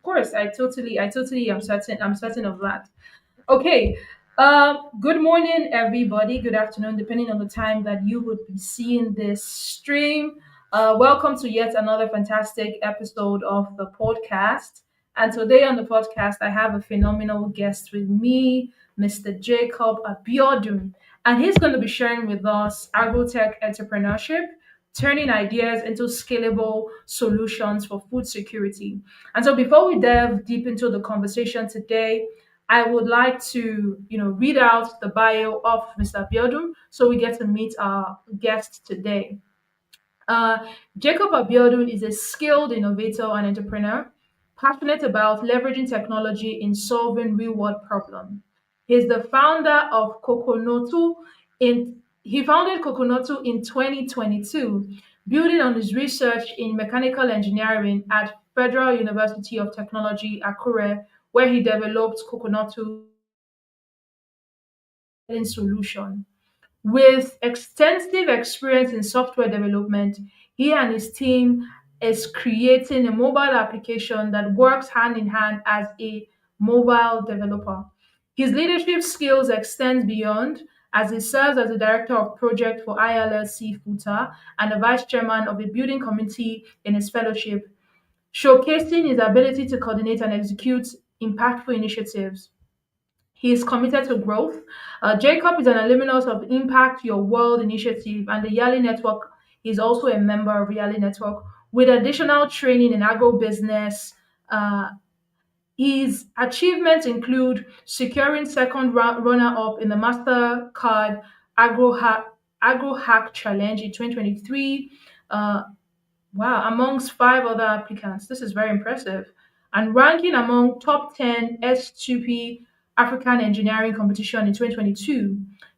course. I totally I'm certain of that. Okay. Good morning, everybody. Good afternoon, depending on the time that you would be seeing this stream. Welcome to yet another fantastic episode of the podcast. And today on the podcast, I have a phenomenal guest with me, Mr. Jacob Abiodun. And he's going to be sharing with us Agrotech entrepreneurship, turning ideas into scalable solutions for food security. And so before we delve deep into the conversation today, I would like to, read out the bio of Mr. Abiodun so we get to meet our guest today. Uh, Jacob Abiodun is a skilled innovator and entrepreneur, passionate about leveraging technology in solving real-world problems. He's the founder of Coconoto. He founded Coconoto in 2022, building on his research in mechanical engineering at Federal University of Technology, Akure, where he developed Coconoto solution. With extensive experience in software development, he and his team is creating a mobile application that works hand in hand as a mobile developer. His leadership skills extend beyond as he serves as the director of project for ILLC Futa and the vice chairman of a building committee in his fellowship, showcasing his ability to coordinate and execute impactful initiatives. He is committed to growth. Jacob is an alumnus of Impact Your World initiative and the Yali Network. He's also a member of Yali Network with additional training in agribusiness. Uh, his achievements include securing second runner-up in the Mastercard AgroHack, AgroHack Challenge in 2023. Uh, Wow, amongst five other applicants. This is very impressive. And ranking among top 10 S2P African engineering competition in 2022.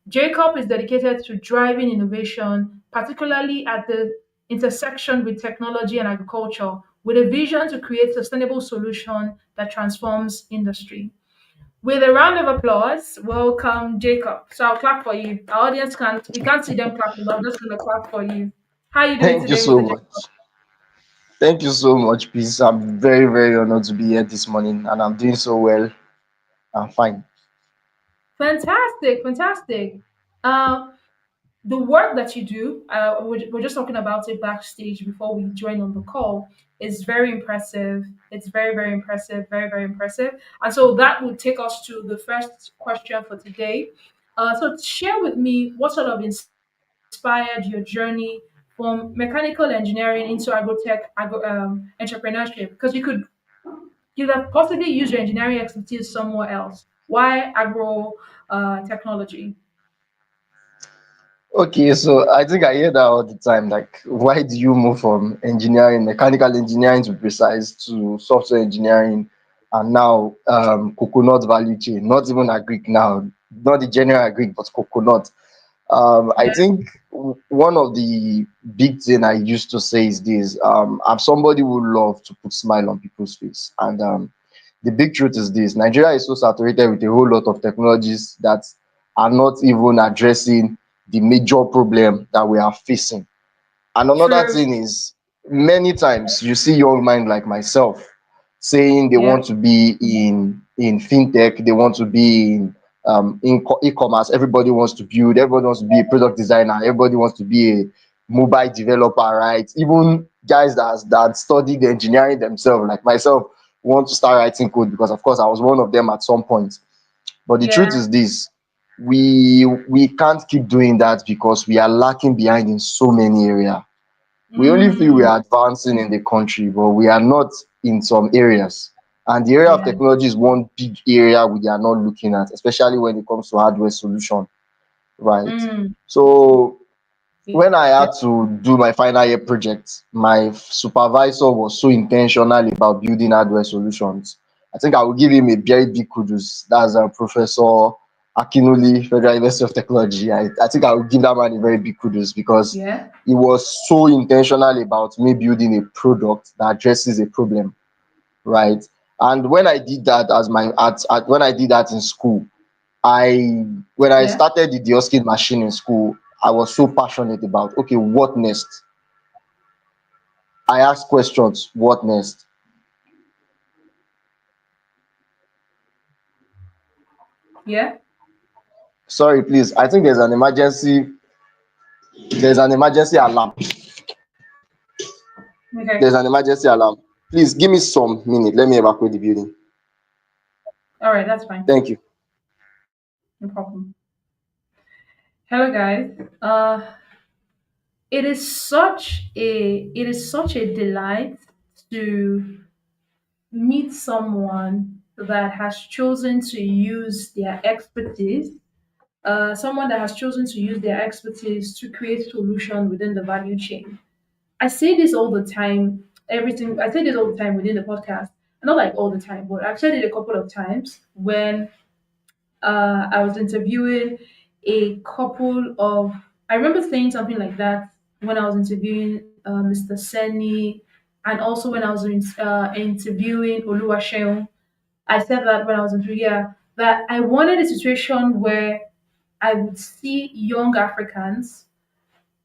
Jacob is dedicated to driving innovation, particularly at the intersection with technology and agriculture, with a vision to create sustainable solution that transforms industry. With a round of applause, welcome Jacob. So I'll clap for you. Our audience can't we can't see them clapping, but I'm just gonna clap for you. How are you doing Thank you today, so Mr. Jacob? much. Thank you so much, please. I'm very, very honored to be here this morning and I'm doing so well. I'm fine. Fantastic, fantastic. Uh, the work that you do, we're just talking about it backstage before we join on the call, is very impressive. It's very, very impressive, very, very impressive. And so that would take us to the first question for today. So share with me what sort of inspired your journey from mechanical engineering into entrepreneurship, because you could have possibly used your engineering expertise somewhere else. Why agro technology? Okay, so I think I hear that all the time. Like, why do you move from engineering, mechanical engineering to be precise, to software engineering, and now coconut value chain? Not even agric now, not the general agric, but coconut. I Yeah. think one of the big thing I used to say is this: I'm somebody who love to put smile on people's face, and the big truth is this: Nigeria is so saturated with a whole lot of technologies that are not even addressing the major problem that we are facing. And another True. thing is, many times you see young mind like myself saying they Yeah. want to be in fintech, they want to be in e-commerce. Everybody wants to build, everybody wants to be a product designer, everybody wants to be a mobile developer, right? Even guys that study the engineering themselves, like myself, want to start writing code because, of course, I was one of them at some point. But the truth Yeah. is this: we can't keep doing that because we are lacking behind in so many areas. We only feel we Mm, are advancing in the country, but we are not in some areas. And the area of yeah. technology is one big area we are not looking at, especially when it comes to hardware solution, right? Mm, So yeah. when I had to do my final year project, my supervisor was so intentional about building hardware solutions. I think I will give him a very big kudos. That's Professor Akinoli, Federal University of Technology. I think I will give that man a very big kudos because Yeah. he was so intentional about me building a product that addresses a problem, right? And when I did that when I did that in school, I when I Yeah. started the dioskin machine in school, I was so passionate about, okay, what next? I asked questions, what next? Yeah. Sorry, please. I think there's an emergency. There's an emergency alarm. Okay. There's an emergency alarm. Please give me some minute. Let me evacuate the building. All right. That's fine. Thank you. No problem. Hello, guys. It is such a delight to meet someone that has chosen to use their expertise, someone that has chosen to use their expertise to create solution within the value chain. I say this all the time. Everything I say this all the time within the podcast. Not like all the time, but I've said it a couple of times when I was interviewing a couple of. I remember saying something like that when I was interviewing Mr. Seni, and also when I was interviewing Oluwaseun. I said that when I was interviewing, yeah, that I wanted a situation where I would see young Africans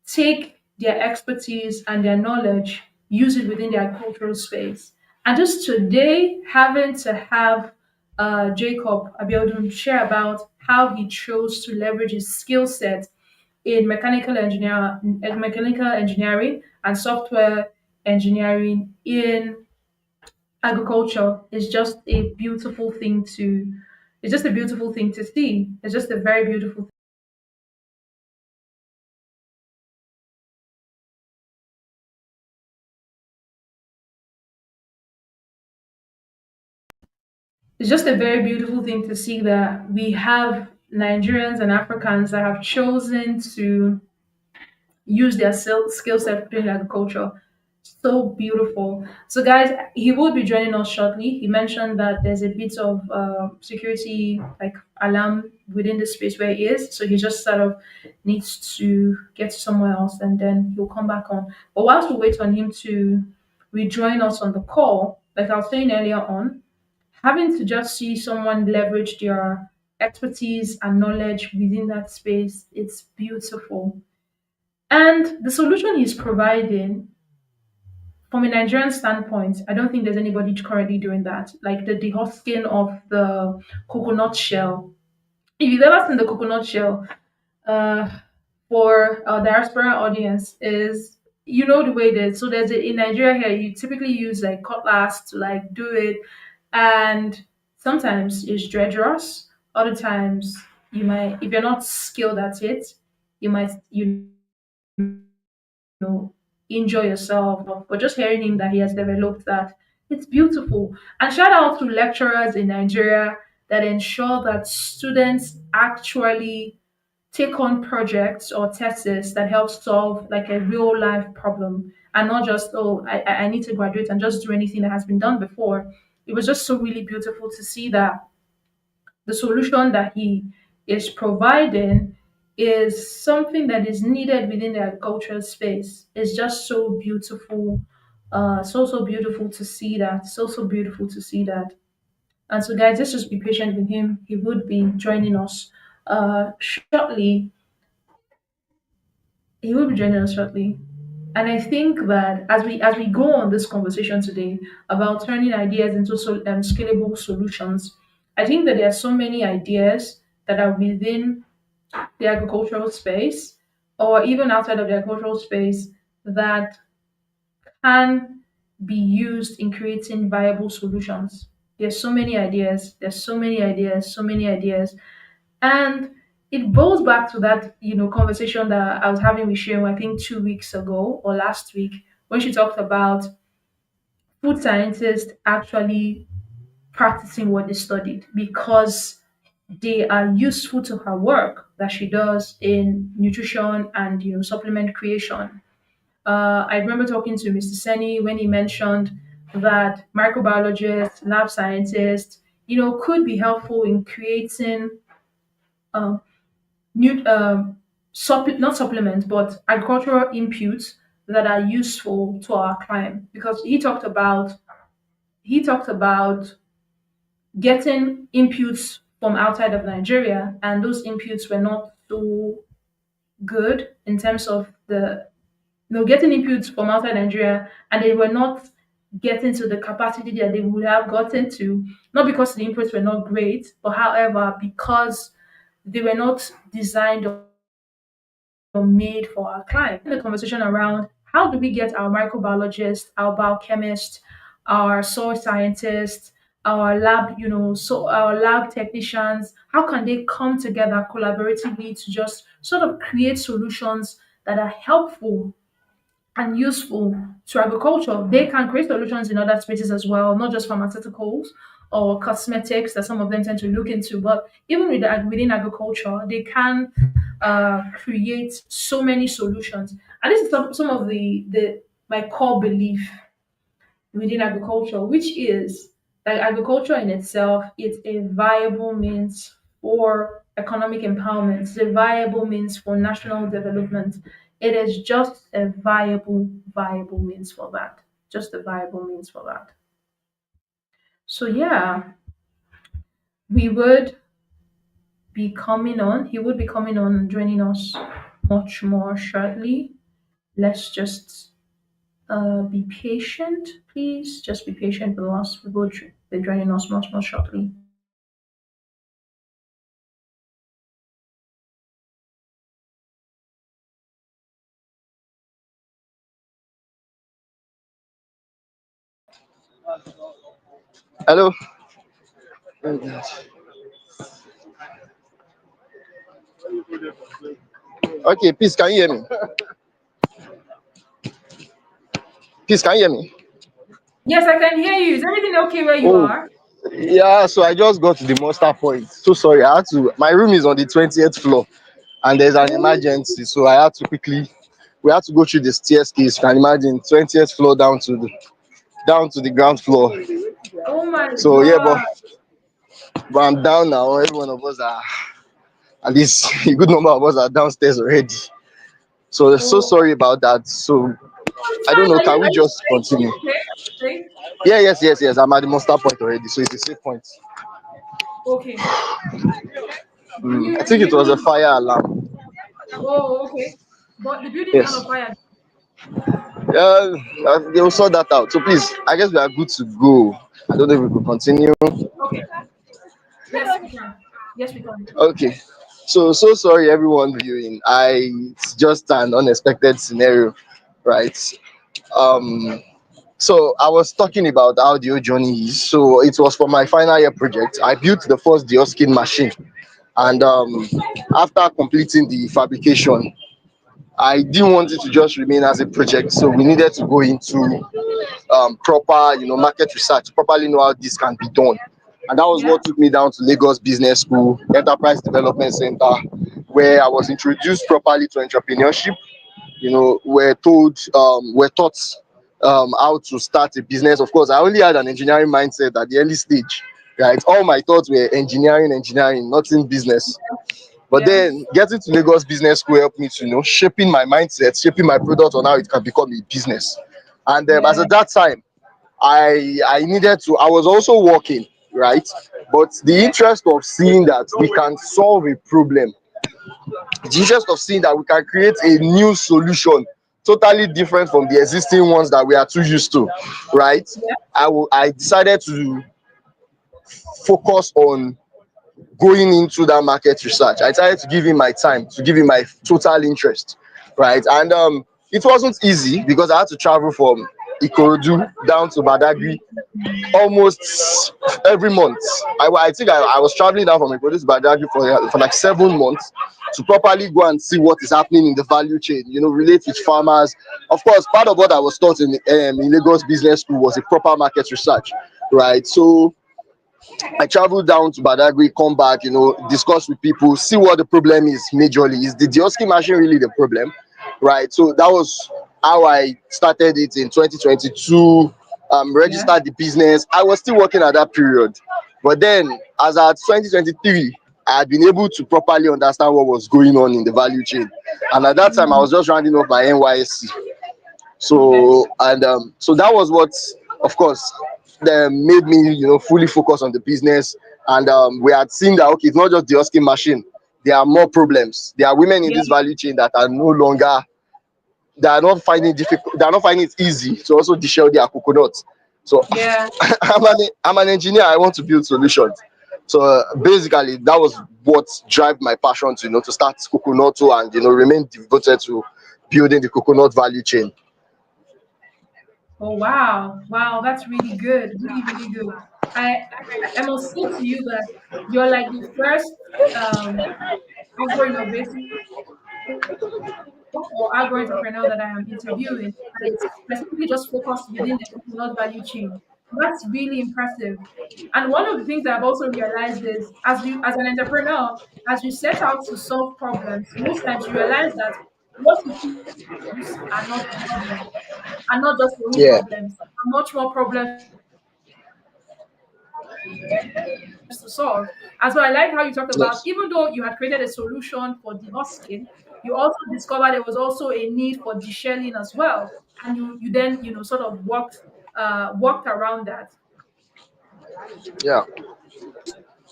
take their expertise and their knowledge, use it within their cultural space. And just today, having to have Jacob Abiodun share about how he chose to leverage his skill set in mechanical engineering and software engineering in agriculture is just a beautiful thing to. It's just a beautiful thing to see. It's just a very beautiful. It's just a very beautiful thing to see that we have Nigerians and Africans that have chosen to use their skill set in agriculture. So beautiful. So, guys, he will be joining us shortly. He mentioned that there's a bit of security like alarm within the space where he is. So he just sort of needs to get somewhere else and then he'll come back on. But whilst we wait on him to rejoin us on the call, like I was saying earlier on, having to just see someone leverage their expertise and knowledge within that space, it's beautiful. And the solution he's providing, from a Nigerian standpoint, I don't think there's anybody currently doing that. Like the dehusking of the coconut shell. If you've ever seen the coconut shell, uh, for our diaspora audience is the way it is. So there's in Nigeria here, you typically use like cutlass to like do it, and sometimes it's treacherous. Other times you might, if you're not skilled at it, you might know enjoy yourself. But just hearing him that he has developed that, it's beautiful. And shout out to lecturers in Nigeria that ensure that students actually take on projects or tests that help solve like a real life problem and not just I need to graduate and just do anything that has been done before. It was just so really beautiful to see that the solution that he is providing is something that is needed within the agricultural space. It's just so beautiful, so beautiful to see that, so beautiful to see that. And so, guys, let's just be patient with him. He would be joining us shortly. He will be joining us shortly. And I think that as we go on this conversation today about turning ideas into scalable solutions, I think that there are so many ideas that are within the agricultural space or even outside of the agricultural space that can be used in creating viable solutions. There's so many ideas. There's so many ideas. So many ideas. And it goes back to that, conversation that I was having with Sharon, I think 2 weeks ago or last week, when she talked about food scientists actually practicing what they studied because they are useful to her work that she does in nutrition and supplement creation. I remember talking to Mr. Seni when he mentioned that microbiologists, lab scientists, could be helpful in creating um, new not supplements but agricultural inputs that are useful to our climate because he talked about getting inputs from outside of Nigeria and those inputs were not so good in terms of the getting inputs from outside Nigeria and they were not getting to the capacity that they would have gotten to, not because the inputs were not great, but however, because they were not designed made for our client. The conversation around how do we get our microbiologists, our biochemists, our soil scientists, our lab, so our lab technicians, how can they come together collaboratively to just sort of create solutions that are helpful and useful to agriculture? They can create solutions in other spaces as well, not just pharmaceuticals or cosmetics that some of them tend to look into, but even within agriculture, they can create so many solutions. And this is some of the my core belief within agriculture, which is that agriculture in itself is a viable means for economic empowerment, it's a viable means for national development. It is just a viable means for that. Just a viable means for that. So yeah, we would be coming on. He would be coming on and joining us much more shortly. Let's just be patient, please. Just be patient with us. We will be joining us much more shortly. Hello. Okay, please, can you hear me? Please, can you hear me? Yes, I can hear you. Is everything okay where you Oh, are? yeah. So I just got to the muster point. So sorry. I had to. My room is on the 20th floor, and there's an Oh, emergency. So I had to quickly. We had to go through the stairs. You can imagine 20th floor down to the ground floor. oh my So yeah, God. but I'm down now. Every one of us are at least a good number of us are downstairs already. So Oh, sorry about that. So it's I don't know. fine. Can we just Are continue? you okay? Are you okay? Yeah, yes. I'm at the monster point already, so it's a safe point. Okay. I You think it you was a need. fire alarm. Oh, okay. But the building is not Yes. on fire. Yeah, they will sort that out. So please, I guess we are good to go. I don't know if we could continue. Okay. Yes, we can. Yes, we can. Okay. So sorry everyone viewing. It's just an unexpected scenario, right? Um so I was talking about how the whole journey is. So it was for my final year project. I built the first deoskin machine, and after completing the fabrication, I didn't want it to just remain as a project. So we needed to go into proper, market research, properly know how this can be done. And that was Yeah. what took me down to Lagos Business School, Enterprise Development Center, where I was introduced properly to entrepreneurship. We're taught how to start a business. Of course, I only had an engineering mindset at the early stage, right? All my thoughts were engineering, not in business. But then Yes. getting to Lagos Business School helped me to, shaping my mindset, shaping my product on how it can become a business. And as Yeah. at that time, I needed to. I was also working, right? But the Yeah. interest of seeing that we can solve a problem, the interest of seeing that we can create a new solution, totally different from the existing ones that we are too used to, right? Yeah. I decided to focus on going into that market research. I decided to give him my time, to give him my total interest, right? And it wasn't easy because I had to travel from Ikorodu down to Badagry almost every month. I think I was traveling down from Ikorodu to Badagry for like 7 months to properly go and see what is happening in the value chain, relate with farmers. Of course, part of what I was taught in Lagos Business School was a proper market research, right? So I traveled down to Badagry, come back, discuss with people, see what the problem is majorly. Is the Dioski machine really the problem? Right. So that was how I started it in 2022, Yeah. registered the business. I was still working at that period. But then, as at 2023, I had been able to properly understand what was going on in the value chain. And at that time, I was just rounding off my NYSC. Okay. So that was what, of course, made me, fully focus on the business. And we had seen that, okay, it's not just the Husky machine. There are more problems. There are women in Yeah. this value chain that are no longer, they are not finding it difficult, they are not finding it easy to also deshell their coconuts. So Yeah. I'm an engineer. I want to build solutions. So basically, that was what drive my passion to to start Coconoto and remain devoted to building the coconut value chain. Oh wow, wow, that's really good, really, really good. I must say to you that you're like the first um agro innovator or agro entrepreneur that I am interviewing that is specifically just focused within the coconut value chain. That's really impressive. And one of the things that I've also realized is as an entrepreneur, as you set out to solve problems, most times you realize that what you produce are not the problem, are not just the only Yeah, problems, are much more problems to solve. And so I like how you talked about, even though you had created a solution for the hot skin, yes, you also discovered there was also a need for deshelling as well. And you then, sort of worked around that. And so I like how you talked about yeah.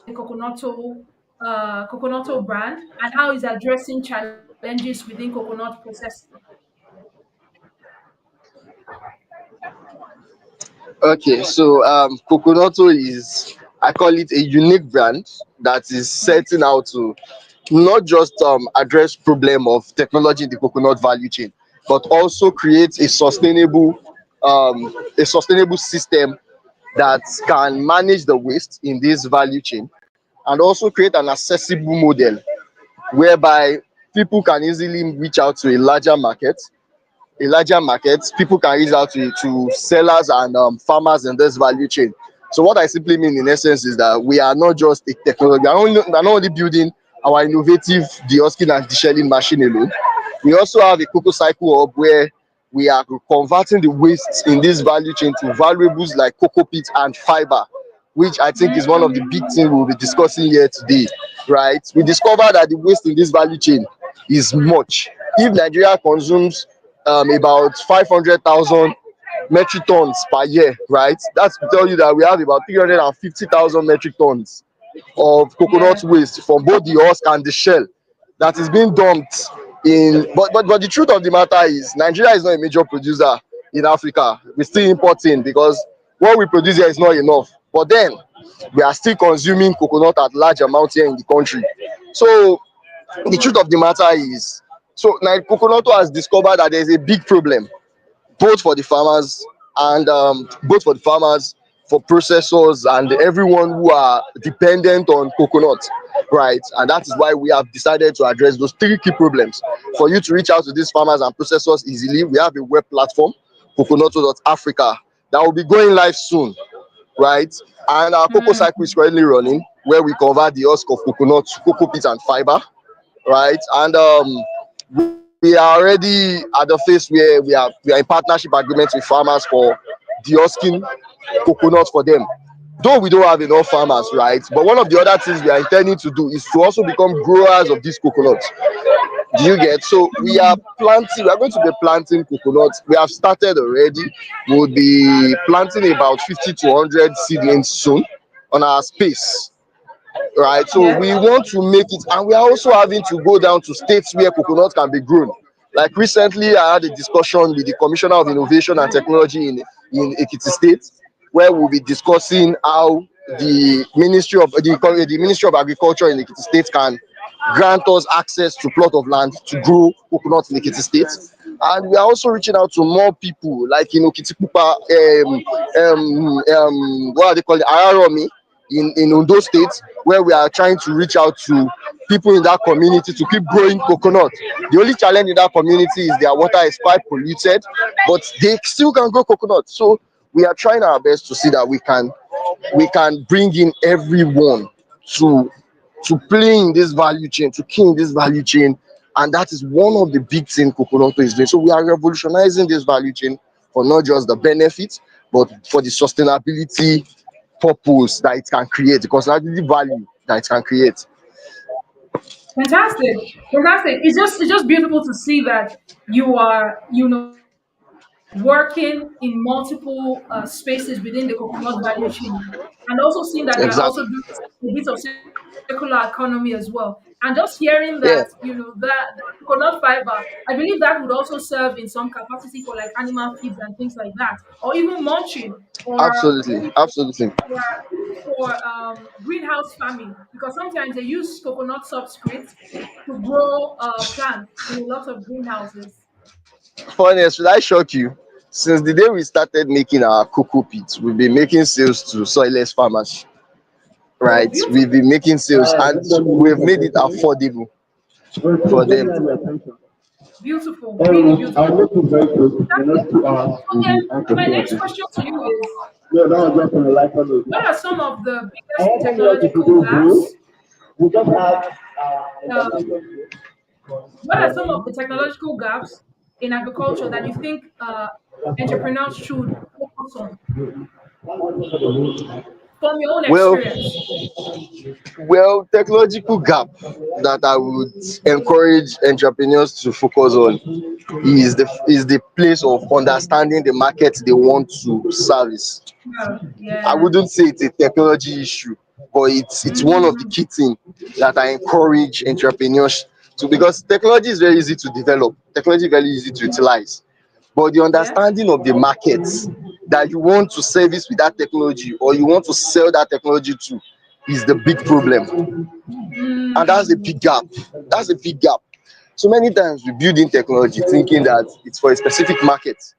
the Coconoto brand and how it's addressing challenges within coconut processing. Okay, so Coconoto is, I call it, a unique brand that is setting out to not just address problem of technology in the coconut value chain, but also create a sustainable system that can manage the waste in this value chain, and also create an accessible model whereby people can easily reach out to a larger market. People can reach out to sellers and farmers in this value chain. So what I simply mean in essence is that we are not just a technology. We are not only building our innovative de-husking and de-shelling machine alone. We also have a cocoa cycle hub where we are converting the wastes in this value chain to valuables like cocoa peat and fiber, which I think is one of the big things we'll be discussing here today, right? We discovered that the waste in this value chain is much. If Nigeria consumes about 500,000 metric tons per year, right? That's to tell you that we have about 350,000 metric tons of Yeah. coconut waste from both the husk and the shell that is being dumped in. But the truth of the matter is Nigeria is not a major producer in Africa. We're still importing because what we produce here is not enough. But then we are still consuming coconut at large amounts here in the country. So the truth of the matter is, so now Coconoto has discovered that there's a big problem both for the farmers and for processors and everyone who are dependent on coconut, right? And that is why we have decided to address those three key problems. For you to reach out to these farmers and processors easily, we have a web platform, coconoto.africa, that will be going live soon, right? And our cocoa cycle is currently running, where we convert the husk of coconut to cocoa peat and fiber, right? And we are already at the phase where we are in partnership agreements with farmers for de-husking coconut for them. Though we don't have enough farmers, right? But one of the other things we are intending to do is to also become growers of these coconuts. Do you get? So we are going to be planting coconuts. We have started already. We'll be planting about 50 to 100 seedlings soon on our space, right? So Yeah. we want to make it, and we are also having to go down to states where coconut can be grown. Like recently, I had a discussion with the Commissioner of Innovation and Technology in Ekiti State, where we'll be discussing how the Ministry of Agriculture in Ekiti State can grant us access to plot of land to grow coconut in Ekiti State. And we are also reaching out to more people like Okitipupa, what are they called, Araromi in Ondo State, where we are trying to reach out to people in that community to keep growing coconut. The only challenge in that community is their water is quite polluted, but they still can grow coconut. So we are trying our best to see that we can bring in everyone to play in this value chain, to key in this value chain. And that is one of the big things Coconoto is doing. So we are revolutionizing this value chain for not just the benefits, but for the sustainability purpose that it can create, the sustainability value that it can create. Fantastic. Fantastic. It's just beautiful to see that you are, working in multiple spaces within the coconut value chain, and also seeing that you are also Exactly. doing a bit of circular economy as well. And And just hearing Yeah, that, that coconut fiber, I believe that would also serve in some capacity for like animal feeds and things like that, or even mulching, or absolutely, maybe absolutely. for greenhouse farming, because sometimes they use coconut substrates to grow plants in a lot of greenhouses. Funny, should I shock you? Since the day we started making our cocoa pits, we've been making sales to soilless farmers, Oh, right? We've beautiful, been making sales and we've made it affordable for them. beautiful, really beautiful. Fantastic. So then, my next Entrepreneurship. question to you is: No, that was just on the lighter note. what are some of the I biggest want us to technological do bro. gaps? We just had Um, what are some of the technological gaps in agriculture that you think entrepreneurs should focus on from your own Well, experience? technological gap that I would encourage entrepreneurs to focus on is the place of understanding the market they want to service. Yeah, I yeah. wouldn't say it's a technology issue, but it's one of the Mm-hmm. key things that I encourage entrepreneurs to, because technology is very easy to develop, technology is very easy to utilize, but the Yeah. understanding of the markets that you want to service with that technology or you want to sell that technology to is the big problem. And that's a Mm, big gap. That's a big gap. So many times we build in technology thinking that it's for a specific market,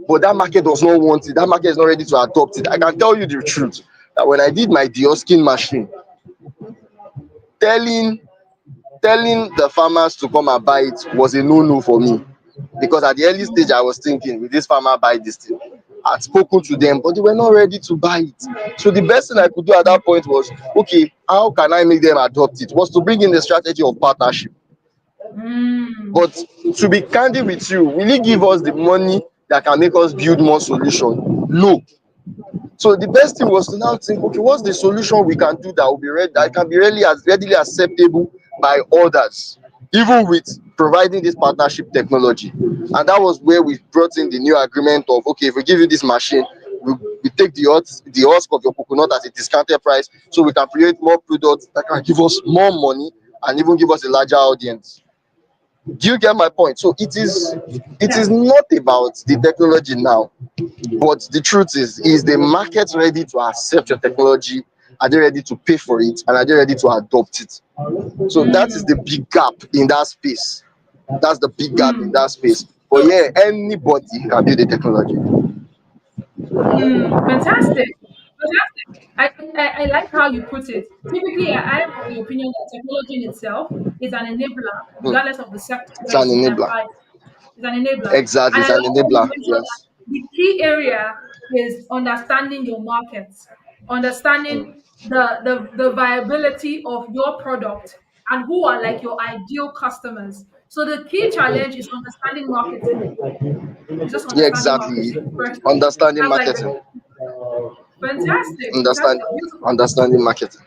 but that market does not want it. That market is not ready to adopt it. I can tell you the truth that when I did my deosking machine, telling telling the farmers to come and buy it was a no-no for me, because at the early stage I was thinking, will this farmer buy this thing? I'd spoken to them, but they were not ready to buy it. So the best thing I could do at that point was, okay, how can I make them adopt it? Was to bring in the strategy of partnership. mm, But to be candid with you, will it give us the money that can make us build more solution? No. So the best thing was to now think, okay, what's the solution we can do that will be that can be really as readily acceptable by others, even with providing this partnership technology. And that was where we brought in the new agreement of, okay, if we give you this machine, we take the husk of your coconut at a discounted price, so we can create more products that can give us more money and even give us a larger audience. Do you get my point? So it is yeah. not about the technology now, but the truth is the market ready to accept your technology? Are they ready to pay for it? And are they ready to adopt it? So that is Mm, the big gap in that space. That's the big gap in mm. that space. But So, yeah, anybody can build the technology. fantastic. Fantastic. I like how you put it. Typically, I am of the opinion that technology in itself is an enabler, Hmm. regardless of the sector It's where an it's being enabler. applied. It's an enabler. Exactly, And I it's an like how you enabler. mentioned that Yes. the key area is understanding your markets, understanding the viability of your product and who are like your ideal customers. So the key challenge is understanding marketing. It's just Yeah, understanding exactly. marketing first. Understanding That's like marketing. the fantastic, Understand fantastic, beautiful. understanding marketing.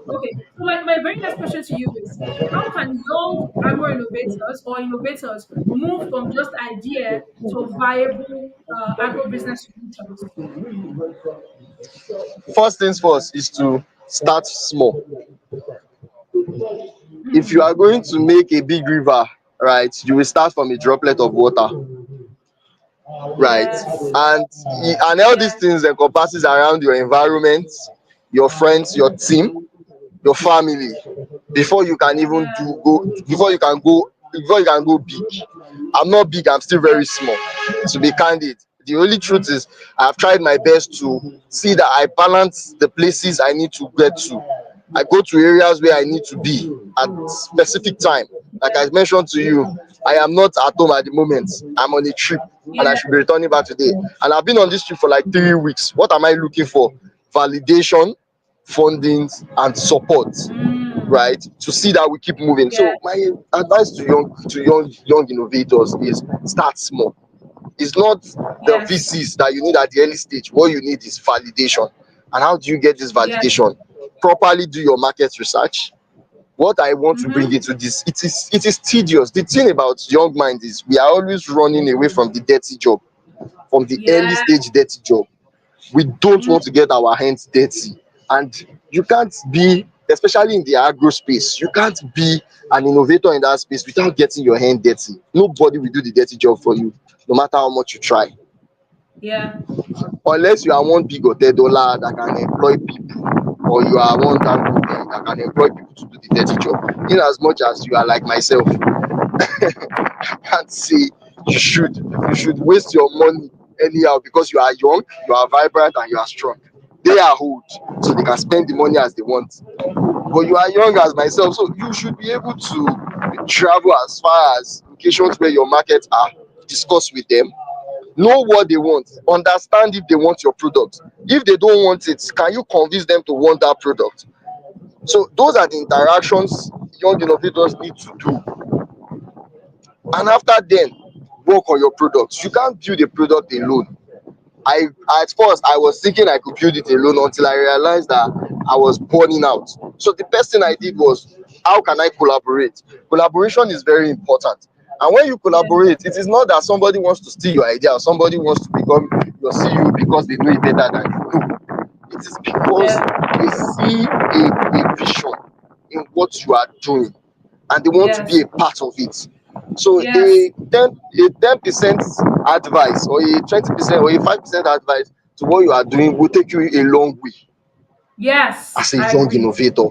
Okay, so my very next question to you is: how can young agro innovators or innovators move from just idea to viable agro business solutions? First things first is to start small. If you Hmm. are going to make a big river, right, you will start from a droplet of water, right? Yes. And all these Yeah. things encompasses around your environment, your friends, your team, your family, before you can even Yeah. before you can go big. I'm not big, I'm still Yeah. very small, to be candid. The only truth is I've tried my best to see that I balance the places I need to get to. I go to areas where I need to be at specific time. Like I mentioned to you, I am not at home at the moment. I'm on a trip and I Yeah. should be returning back today. And I've been on this trip for like 3 weeks. What am I looking for? Validation, funding, and support, Mm. right? To see that we keep moving. Yeah. So my advice to young innovators is start small. It's not the Yes. VCs that you need at the early stage. What you need is validation. And how do you get this Yes. validation? Properly do your market research. What I want to bring Mm-hmm. into this, it is tedious. The thing about young minds is we are always running away from the dirty job, from the early Yeah. stage dirty job. We don't Mm. want to get our hands dirty, and you can't be especially in the agro space. You can't be an innovator in that space without getting your hand dirty. Nobody will do the dirty job for you, no matter how much you try. Yeah. Unless you are one big hotel dollar that can employ people, or you are one down that can employ people to do the dirty job. In as much as you are like myself, I can't say you should waste your money anyhow, because you are young, you are vibrant, and you are strong. They are old, so they can spend the money as they want. But you are young as myself, so you should be able to travel as far as locations where your markets are, discuss with them, know what they want, understand if they want your product. If they don't want it, can you convince them to want that product? So those are the interactions young innovators need to do. And after then, work on your products. You can't build a product alone. I At first I was thinking I could build it alone until I realized that I was burning out. So the best thing I did was, how can I collaborate? Collaboration is very important. And when you Yeah. collaborate, it is not that somebody wants to steal your idea or somebody wants to become your CEO because they know it better than you. No, it is because Yeah. they see a vision in what you are doing, and they want to Yes. be a part of it. So Yes. 10% advice, or a 20%, or a 5% advice to what you are doing will take you a long way Yes. as a I young agree. innovator.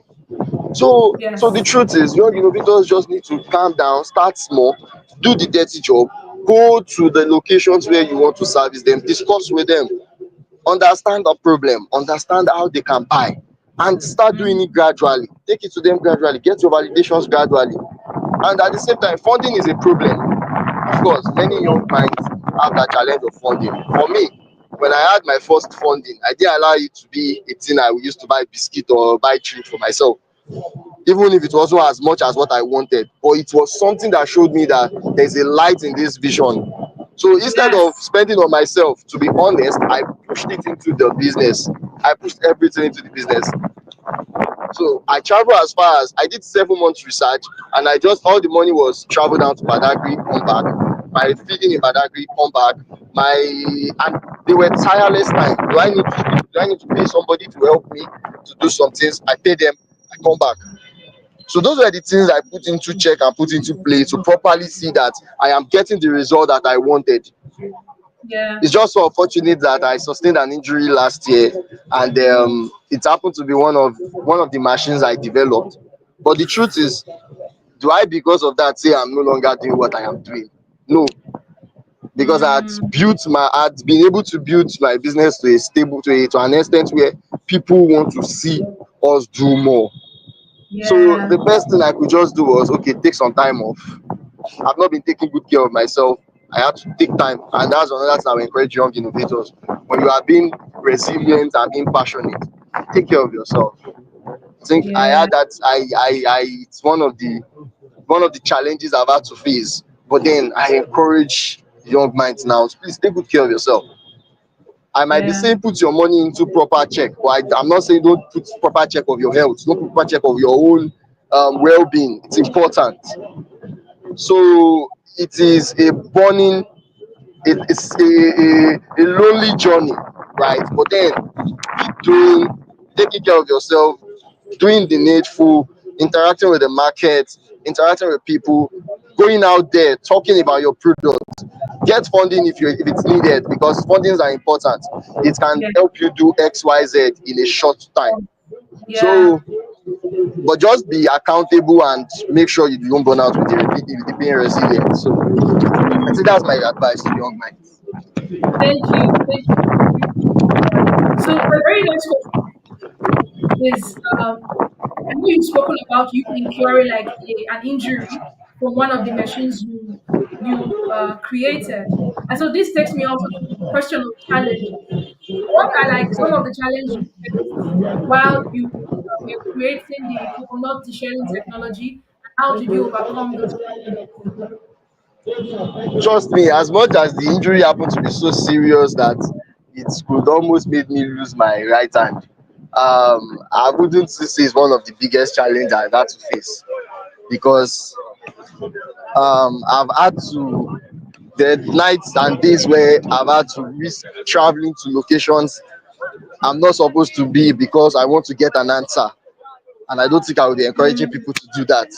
So the Yes. truth is, young innovators just need to calm down, start small, do the dirty job, go to the locations where you want to service them, discuss with them, understand the problem, understand how they can buy, and start doing Mm. it gradually. Take it to them gradually, get your validations gradually. And at the same time, funding is a problem. Of course, many young minds have that challenge of funding. For me, when I had my first funding, I didn't allow it to be a thing I used to buy biscuit or buy treat for myself, even if it wasn't as much as what I wanted. But it was something that showed me that there's a light in this vision. So instead of Yes. spending on myself, to be honest, I pushed it into the business. I pushed everything into the business. So I traveled as far as, I did 7 months research, and I just, all the money was travel down to Badagry, come back. My feeding in Badagry, come back. And they were tireless time. Do I need to pay somebody to help me to do some things? I pay them, I come back. So those were the things I put into check and put into play to properly see that I am getting the result that I wanted. Yeah. It's just so unfortunate that I sustained an injury last year, and it happened to be one of the machines I developed. But the truth is, do I, because of that, say I'm no longer doing what I am doing? No, because Mm. I had been able to build my business to a stable, to an extent where people want to see us do more. So the Yeah. best thing I could just do was, okay, take some time off. I've not been taking good care of myself. I had to take time, and that's another thing I will encourage young innovators. When you are being resilient and being passionate, take care of yourself. I think I Yeah. had that. It's one of the challenges I've had to face. But then I encourage young minds now to please take good care of yourself. I might be Yeah. saying put your money into proper check, but I'm not saying don't put proper check of your health, don't put proper check of your own well-being. It's important. So it is a burning, it's a lonely journey, right? But then keep doing, taking care of yourself, doing the needful, interacting with the market, interacting with people, going out there, talking about your product. Get funding if it's needed, because fundings are important. It can Yeah. help you do XYZ in a short time. Yeah. So, but just be accountable and make sure you don't burn out with the being resilient. So I think that's my advice to young minds. Thank you. Thank you. So my very next question is, I know you've spoken about you incurring like an injury from one of the machines you created, and so this takes me also to the question of challenges. What are like some of the challenges you faced while you were creating the coconut sharing technology, and how did you overcome those challenges? Trust me, as much as the injury happened to be so serious that it could almost made me lose my right hand, I wouldn't say it's one of the biggest challenges I've had to face, because I've had to, the nights and days where I've had to risk traveling to locations I'm not supposed to be because I want to get an answer. and I don't think I would be encouraging Mm, people to do that.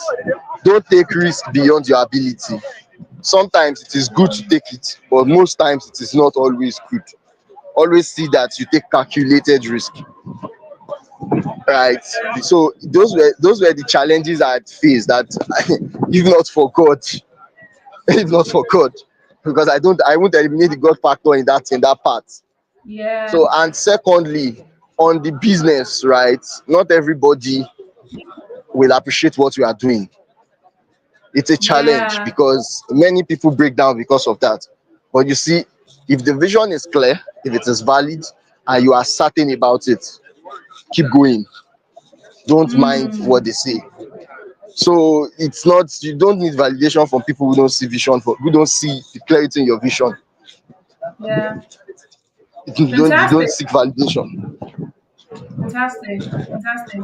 Don't take risk beyond your ability. Sometimes it is good to mm, take it, but most times it is not always good. Always see that you take calculated risk, right? So those were the challenges I had faced. That if not for God, if not for God, because I won't eliminate the God factor in that part. yeah, So, and secondly, on the business, right? Not everybody will appreciate what we are doing. It's a challenge yeah. because many people break down because of that. But you see, if the vision is clear, if it is valid, and you are certain about it, keep going. Don't mind what Mm, they say. So it's not, you don't need validation from people who don't see the clarity in your vision. yeah. You don't Fantastic. seek validation. Fantastic. Fantastic.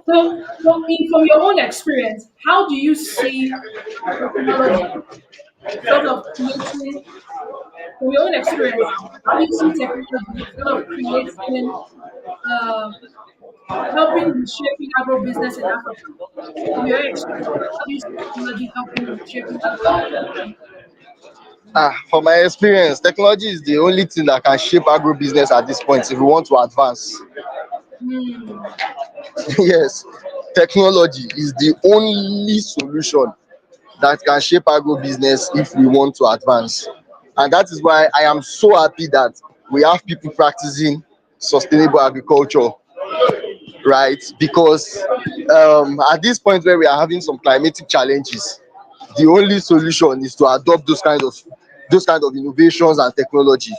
From your own experience, how do you see technology sort of creating, from your own experience, how do you see technology sort of creating, uh, helping with shaping agro business in Africa? From your experience, how do you see technology helping with shaping agro business? From my experience, technology is the only thing that can shape agribusiness at this point if we want to advance. Hmm. Yes, technology is the only solution that can shape agribusiness if we want to advance. And that is why I am so happy that we have people practicing sustainable agriculture, right? Because at this point where we are having some climatic challenges, the only solution is to adopt those kind of innovations and technology.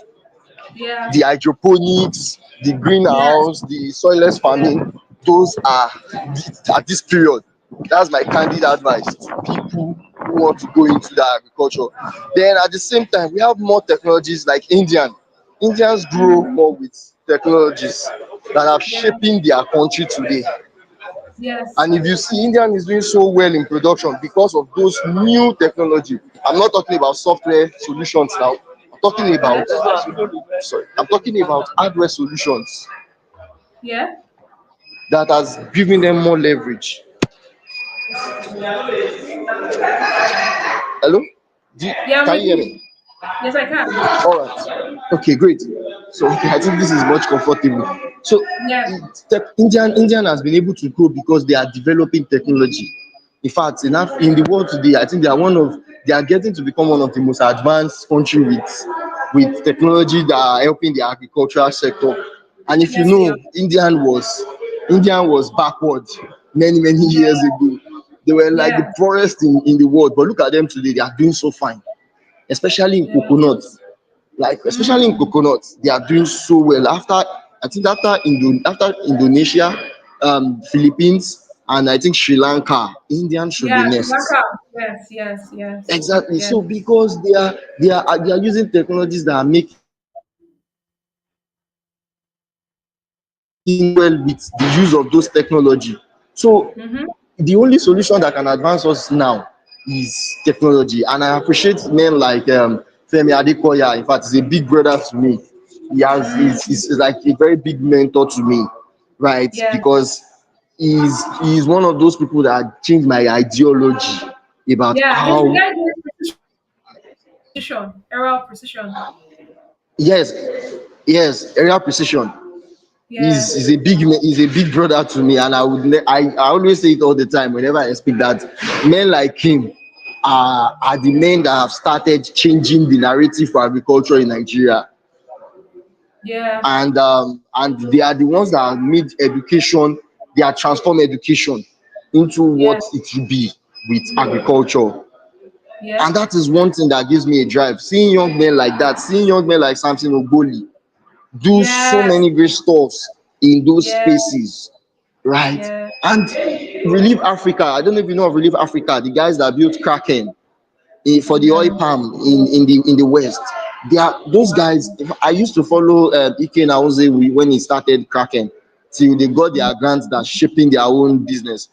Yeah. The hydroponics, the Yes. greenhouse, the soilless farming, those are at this period. That's my candid advice to people who want to go into the agriculture. Then at the same time, we have more technologies like Indians grow Mm-hmm. more with technologies that are Yeah. shaping their country today. Yes. And if you see, Indian is doing so well in production because of those new technology. I'm not talking about software solutions now. I'm talking Yeah. about I'm talking about hardware solutions Yeah. that has given them more leverage. Hello? Yeah. I'm Can with you hear you. me? Yes, I can. All right. Okay, great. So I think this is much comfortable. So Yeah. Indian has been able to grow because they are developing technology. In fact, in the world today, I think they are getting to become one of the most advanced country with technology that are helping the agricultural sector. And if you Yes, they are. know, Indian was backward many Yeah. years ago. They were like the Yeah. poorest in the world, but look at them today. They are doing so fine, especially in Yeah. coconut. Like especially in Mm. coconut, they are doing so well. After Indonesia, Philippines, and I think Sri Lanka, Indian should Yeah. be Sri next. Lanka. Yes. Yes. Yes. Exactly. Yes. So because they are using technologies that are making well with the use of those technology. So Mm-hmm. the only solution that can advance us now is technology. And I appreciate men like Femi Adekoya. In fact, he's a big brother to me. He's like a very big mentor to me, right? Yes. Because he's one of those people that changed my ideology about Yeah. He's the how. guy doing precision, era of precision. Yes, yes, area precision. Yeah. He's a big brother to me, and I always say it all the time whenever I speak that men like him are the men that have started changing the narrative for agriculture in Nigeria. Yeah. And they are the ones that have made education, they are transformed education into what Yes. it should be with agriculture. Yeah. And that is one thing that gives me a drive, seeing young men like that, seeing young men like Samson Ogboli do so Yes. many great stuffs in those Yeah. spaces, right? Yeah. And Relief Africa, I don't know if you know of Relief Africa, the guys that built Kraken for the oil No. palm in the west. They are those Wow. guys. I used to follow Ike Nauze when he started Kraken till they got Mm. their grants that shaping their own business.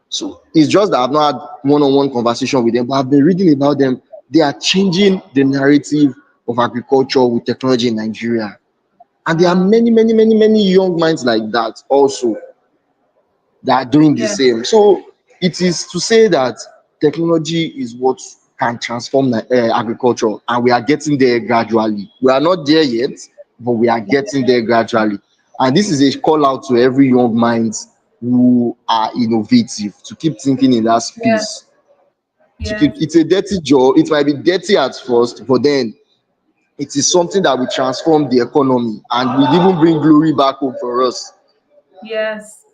So it's just that I've not had one-on-one conversation with them, but I've been reading about them. They are changing the narrative of agriculture with technology in Nigeria. And there are Wow. many young minds like that also. that are doing the Yeah. same. So it is to say that technology is what can transform agriculture, and we are getting there gradually. We are not there yet, but we are getting there gradually. And this is a call out to every young minds who are innovative to keep thinking in that Yeah. space. To keep, Yeah. it's a dirty job. It might be dirty at first, but then it is something that will transform the economy and will even bring glory back home for us. Yes.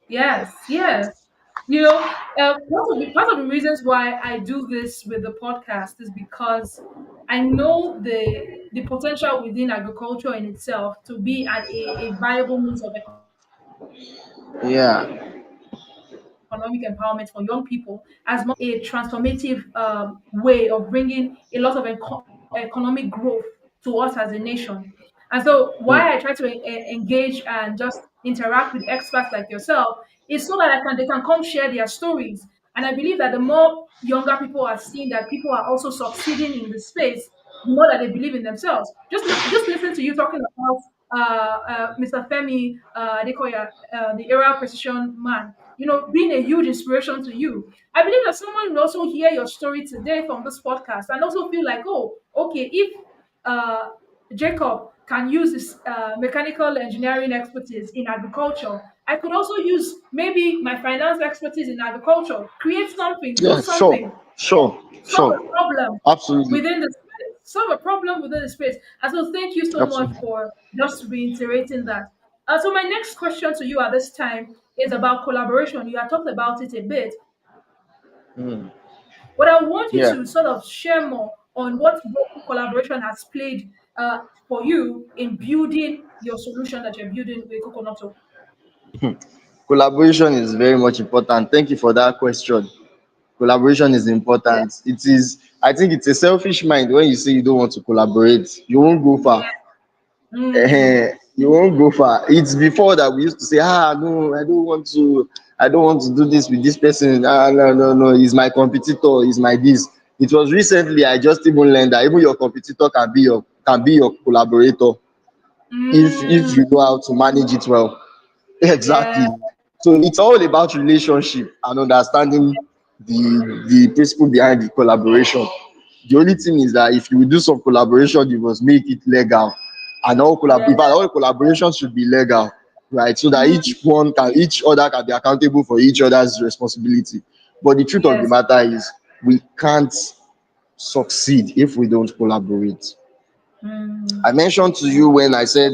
Yes. Yes. You know, part of the reasons why I do this with the podcast is because I know the potential within agriculture in itself to be a viable means of economic empowerment for young people, Yeah, as much as a transformative way of bringing a lot of economic growth to us as a nation. And so, why I try to engage and just interact with experts like yourself is so that they can come share their stories. And I believe that the more younger people are seeing that people are also succeeding in the space, the more that they believe in themselves. Just listen to you talking about Mr. Femi Adekoya, the aerial precision man. You know, being a huge inspiration to you. I believe that someone will also hear your story today from this podcast and also feel like, oh, okay, if uh, Jacob can use his mechanical engineering expertise in agriculture, I could also use maybe my finance expertise in agriculture, create something, do yeah, sure, something, sure, solve sure. a problem Absolutely, within the space, solve a problem within the space. And so, thank you so much absolutely. for just reiterating that. So, my next question to you at this time is about collaboration. You have talked about it a bit, Mm. but I want you Yeah. to sort of share more on what role collaboration has played for you in building your solution that you're building with Coconoto. Collaboration is very much important. Thank you for that question. Collaboration is Yeah. important. It is, I think it's a selfish mind when you say you don't want to collaborate. You won't go far. Mm. You won't go far. It's before that we used to say, no, I don't want to do this with this person. No, no, no, he's my competitor, he's my this. It was recently I just even learned that even your competitor can be your collaborator if Mm. you know how to manage it well. Yeah. Exactly. So it's all about relationship and understanding the principle behind the collaboration. The only thing is that if you will do some collaboration, you must make it legal. And Yeah. in fact, all collaborations should be legal, right? So that Mm. each other can be accountable for each other's responsibility. But the truth of the Yes. matter is we can't succeed if we don't collaborate. Mm. I mentioned to you when I said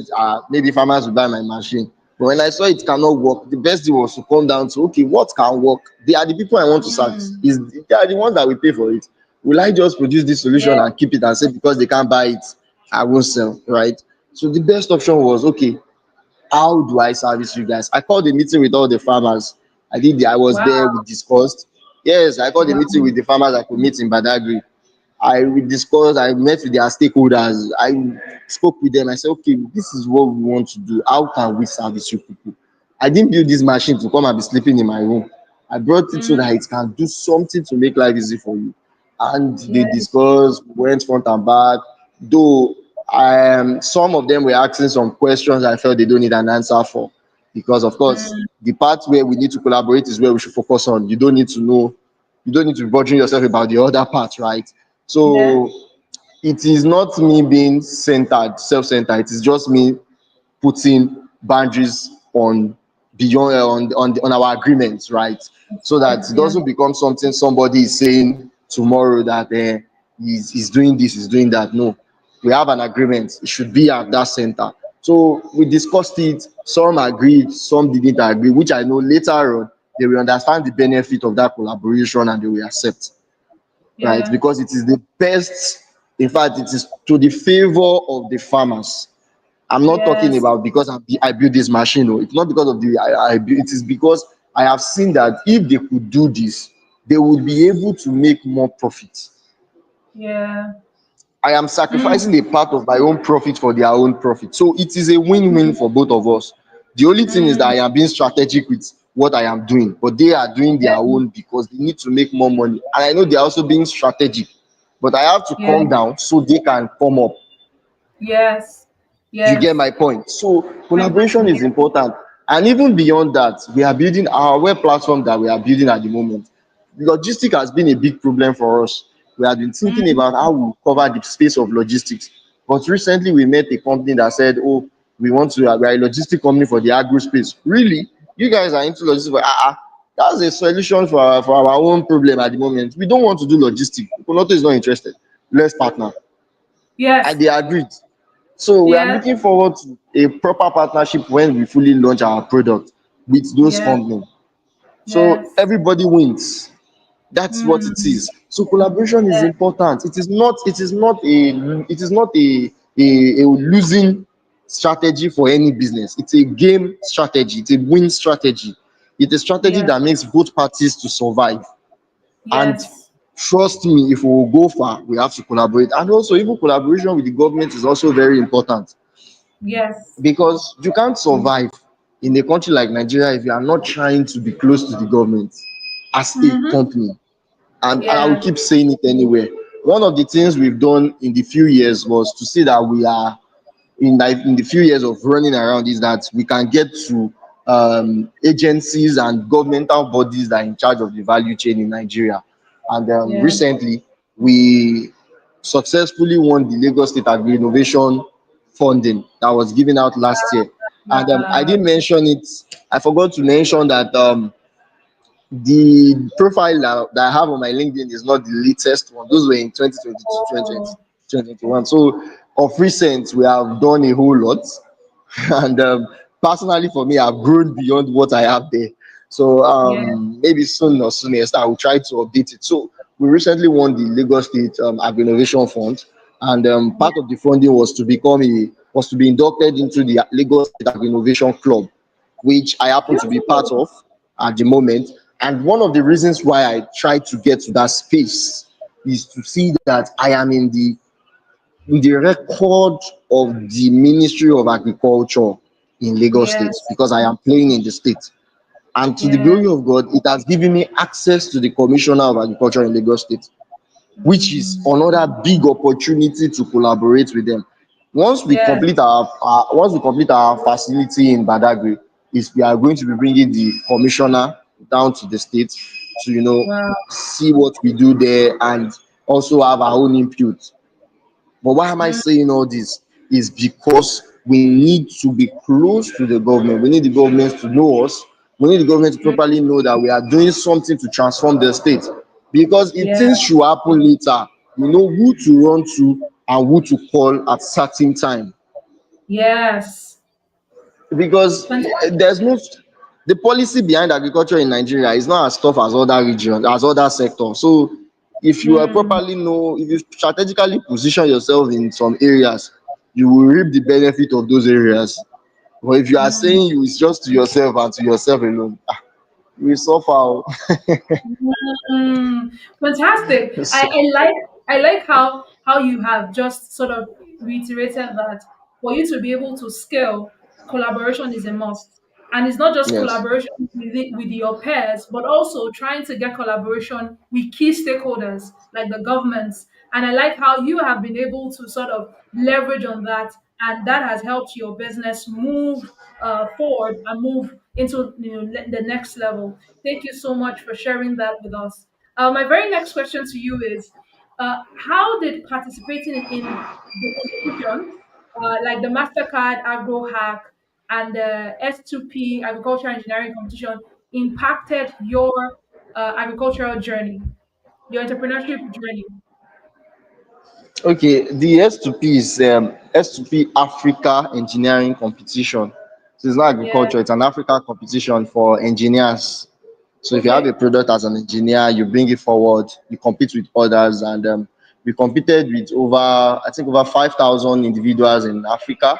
maybe farmers will buy my machine. But when I saw it cannot work, the best thing was to come down to, okay, what can work? They are the people I want to service. Mm. They are the ones that will pay for it. Will I just produce this Yeah. solution and keep it and say because they can't buy it, I won't sell, right? So the best option was, okay, how do I service you guys? I called a meeting with all the farmers. I was Wow. there, we discussed. Yes, I called a Wow. meeting with the farmers I could meet in Badagry. We discussed, I met with their stakeholders, I spoke with them. I said, okay, this is what we want to do. How can we service you people? I didn't build this machine to come and be sleeping in my room. I brought it so Mm. that it can do something to make life easy for you. And they Yeah. discussed, went front and back. Though some of them were asking some questions I felt they don't need an answer for. Because of course, Mm. the part where we need to collaborate is where we should focus on. You don't need to be bothering yourself about the other part, right? Yeah. So it is not me being self-centered. It is just me putting boundaries on beyond on our agreements, right? So that it Yeah. doesn't become something somebody is saying tomorrow that he's doing this, he's doing that. No, we have an agreement. It should be at that center. So we discussed it. Some agreed, some didn't agree, which I know later on they will understand the benefit of that collaboration and they will accept, right? Yeah. Because it is the best, in fact, it is to the favor of the farmers. I'm not talking Yes. about because I built this machine. No, it's not because of it is because I have seen that if they could do this, they would be able to make more profit. Yeah. I am Mm. sacrificing a part of my own profit for their own profit. So it is a win-win for both of us. The only thing is that Mm. I am being strategic with what I am doing, but they are doing their Yeah. own because they need to make more money. And I know they are also being strategic, but I have to Yeah. calm down so they can come up. Yes. You get Yes. my point? So I got collaboration you. is important. And even beyond that, we are building our web platform that we are building at the moment. Logistics has been a big problem for us. We have been thinking Mm, about how we cover the space of logistics. But recently we met a company that said, oh, we want to, we are a logistic company for the agro space. Really? You guys are into logistics? That's a solution for our own problem at the moment. We don't want to do logistics. Coconoto is not interested. Let's partner. And yes. they agreed. So we are Yes. looking forward to a proper partnership when we fully launch our product with those Yes. companies. So Yes. everybody wins. That's what it Mm, is. So collaboration is yes. important. It is not a losing strategy for any business. It's a game strategy. It's a win strategy. It's a strategy Yes. that makes both parties to survive. And Yes. trust me, if we will go far, we have to collaborate. And also, even collaboration with the government is also very important, Yes. because you can't survive in a country like Nigeria if you are not trying to be close to the government as a Mm-hmm. company. And I will Yes. keep saying it anywhere. One of the things we've done in the few years was to see that we are in the few years of running around, is that we can get to agencies and governmental bodies that are in charge of the value chain in Nigeria. And Yes. recently, we successfully won the Lagos State Agri Innovation funding that was given out last year. And I Uh, didn't mention it. I forgot to mention that the profile that I have on my LinkedIn is not the latest one. Those were in 2022, 2020, oh, 2021. So of recent, we have done a whole lot. And personally for me, I've grown beyond what I have there. So yes. maybe soon or soonest I will try to update it. So we recently won the Lagos State Agri Innovation Fund, and Yes. part of the funding was to be inducted into the Lagos State Agri Innovation Club, which I happen to be part Beautiful. of at the moment. And one of the reasons why I tried to get to that space is to see that I am in the record of the Ministry of Agriculture in Lagos Yes. State, because I am playing in the state. And to the Yes. glory of God, it has given me access to the Commissioner of Agriculture in Lagos State, which is Mm, another big opportunity to collaborate with them. yes. Once we complete our facility in Badagry, is we are going to be bringing the commissioner down to the state to Wow. see what we do there, and also have our own input. But why am I Mm, saying all this? Is because we need to be close to the government. We need the government to know us. We need the government to mm, properly know that we are doing something to transform the state. Because if yes. things should happen later, you know who to run to and who to call at certain time. Yes. Because Fantastic. there's no the policy behind agriculture in Nigeria is not as tough as other regions, as other sectors. So if you are Mm, properly know, if you strategically position yourself in some areas, you will reap the benefit of those areas. But if you are mm. saying you it's just to yourself and to yourself alone, you will suffer. Oh. Mm, fantastic. So, I like how you have just sort of reiterated that for you to be able to scale, collaboration is a must. And it's not just yes. collaboration with your peers, but also trying to get collaboration with key stakeholders like the governments. And I like how you have been able to sort of leverage on that, and that has helped your business move forward and move into the next level. Thank you so much for sharing that with us. My very next question to you is, how did participating in the competitions like the Mastercard AgroHack and the S2P Agricultural Engineering Competition impacted your agricultural journey, your entrepreneurship journey? Okay, the S2P is S2P Africa Engineering Competition. So it's not Yeah. agriculture, it's an Africa competition for engineers. So if you have a Okay. product as an engineer, you bring it forward, you compete with others, and we competed with over 5,000 individuals in Africa,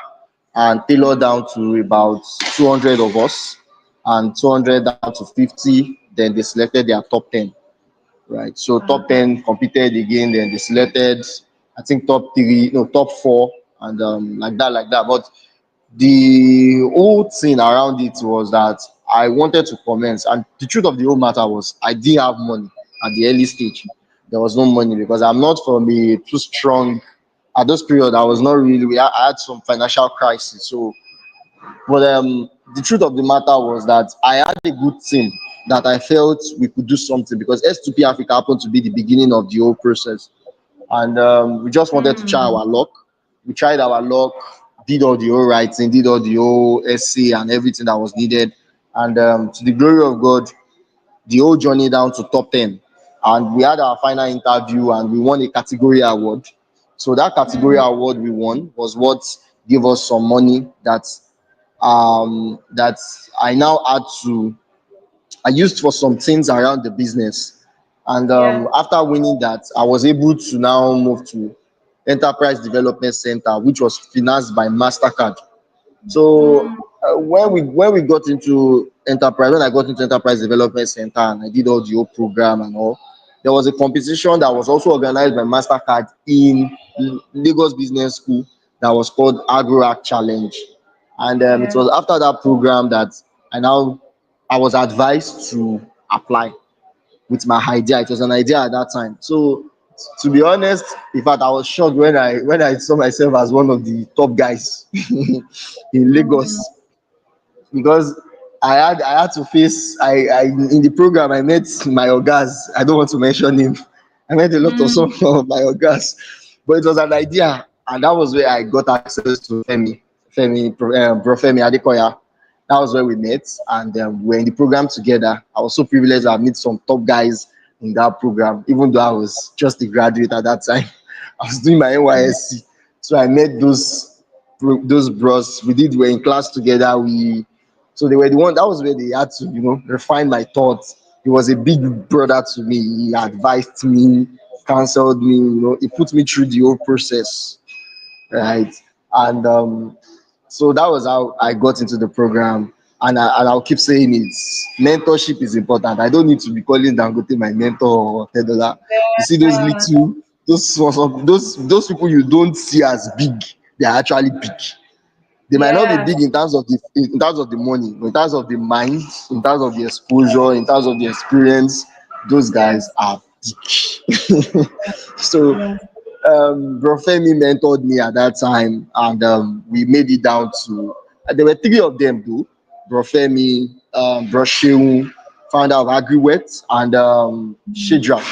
and tailored down to about 200 of us, and 200 down to 50. Then they selected their top 10, right? So Uh, top 10 competed again, then they selected, I think top three, no, top four, and like that. But the whole thing around it was that I wanted to commence, and the truth of the whole matter was I didn't have money at the early stage. There was no money because I'm not from a too strong. At those period, I was not really. I had some financial crisis, so but the truth of the matter was that I had a good team that I felt we could do something, because S2P Africa happened to be the beginning of the whole process. And we just wanted to try Mm. our luck. We tried our luck, did all the whole writing, did all the whole essay and everything that was needed. And to the glory of God, the whole journey down to top 10. And we had our final interview and we won a category award. So that category Mm. award we won was what gave us some money that I now had to I used for some things around the business. And Yeah. after winning that, I was able to now move to Enterprise Development Center, which was financed by Mastercard. So Mm. when I got into Enterprise Development Center and I did all the whole program and all, there was a competition that was also organized by Mastercard in Lagos Business School that was called AgroHack Challenge. And it Yeah. was after that program that I was advised to apply with my idea. It was an idea at that time. So to be honest, in fact, I was shocked when I saw myself as one of the top guys in Mm. Lagos, because I had to face I in the program I met my ogas. I don't want to mention him. I met a lot of some Mm. of my ogas, but it was an idea, and that was where I got access to Bro Femi Adekoya. That was where we met, and we were in the program together. I was so privileged to have met some top guys in that program, even though I was just a graduate at that time. I was doing my Yeah. NYSC, so I met those bros. We were in class together. So they were the one that was where they had to, refine my thoughts. He was a big brother to me. He advised me, counseled me, he put me through the whole process, right? And so that was how I got into the program. And I'll keep saying it. Mentorship is important. I don't need to be calling Dangote my mentor or Tedola. You see those Uh, little, those people you don't see as big, they are actually big. They might not be yeah. big in terms of the money, but in terms of the mind, in terms of the exposure, in terms of the experience, those guys Yes. are big. So Yes. Bro Femi mentored me at that time, and we made it down to there were three of them though. Bro Femi, Bro Sheung, founder of Agriwet, and Shedrak.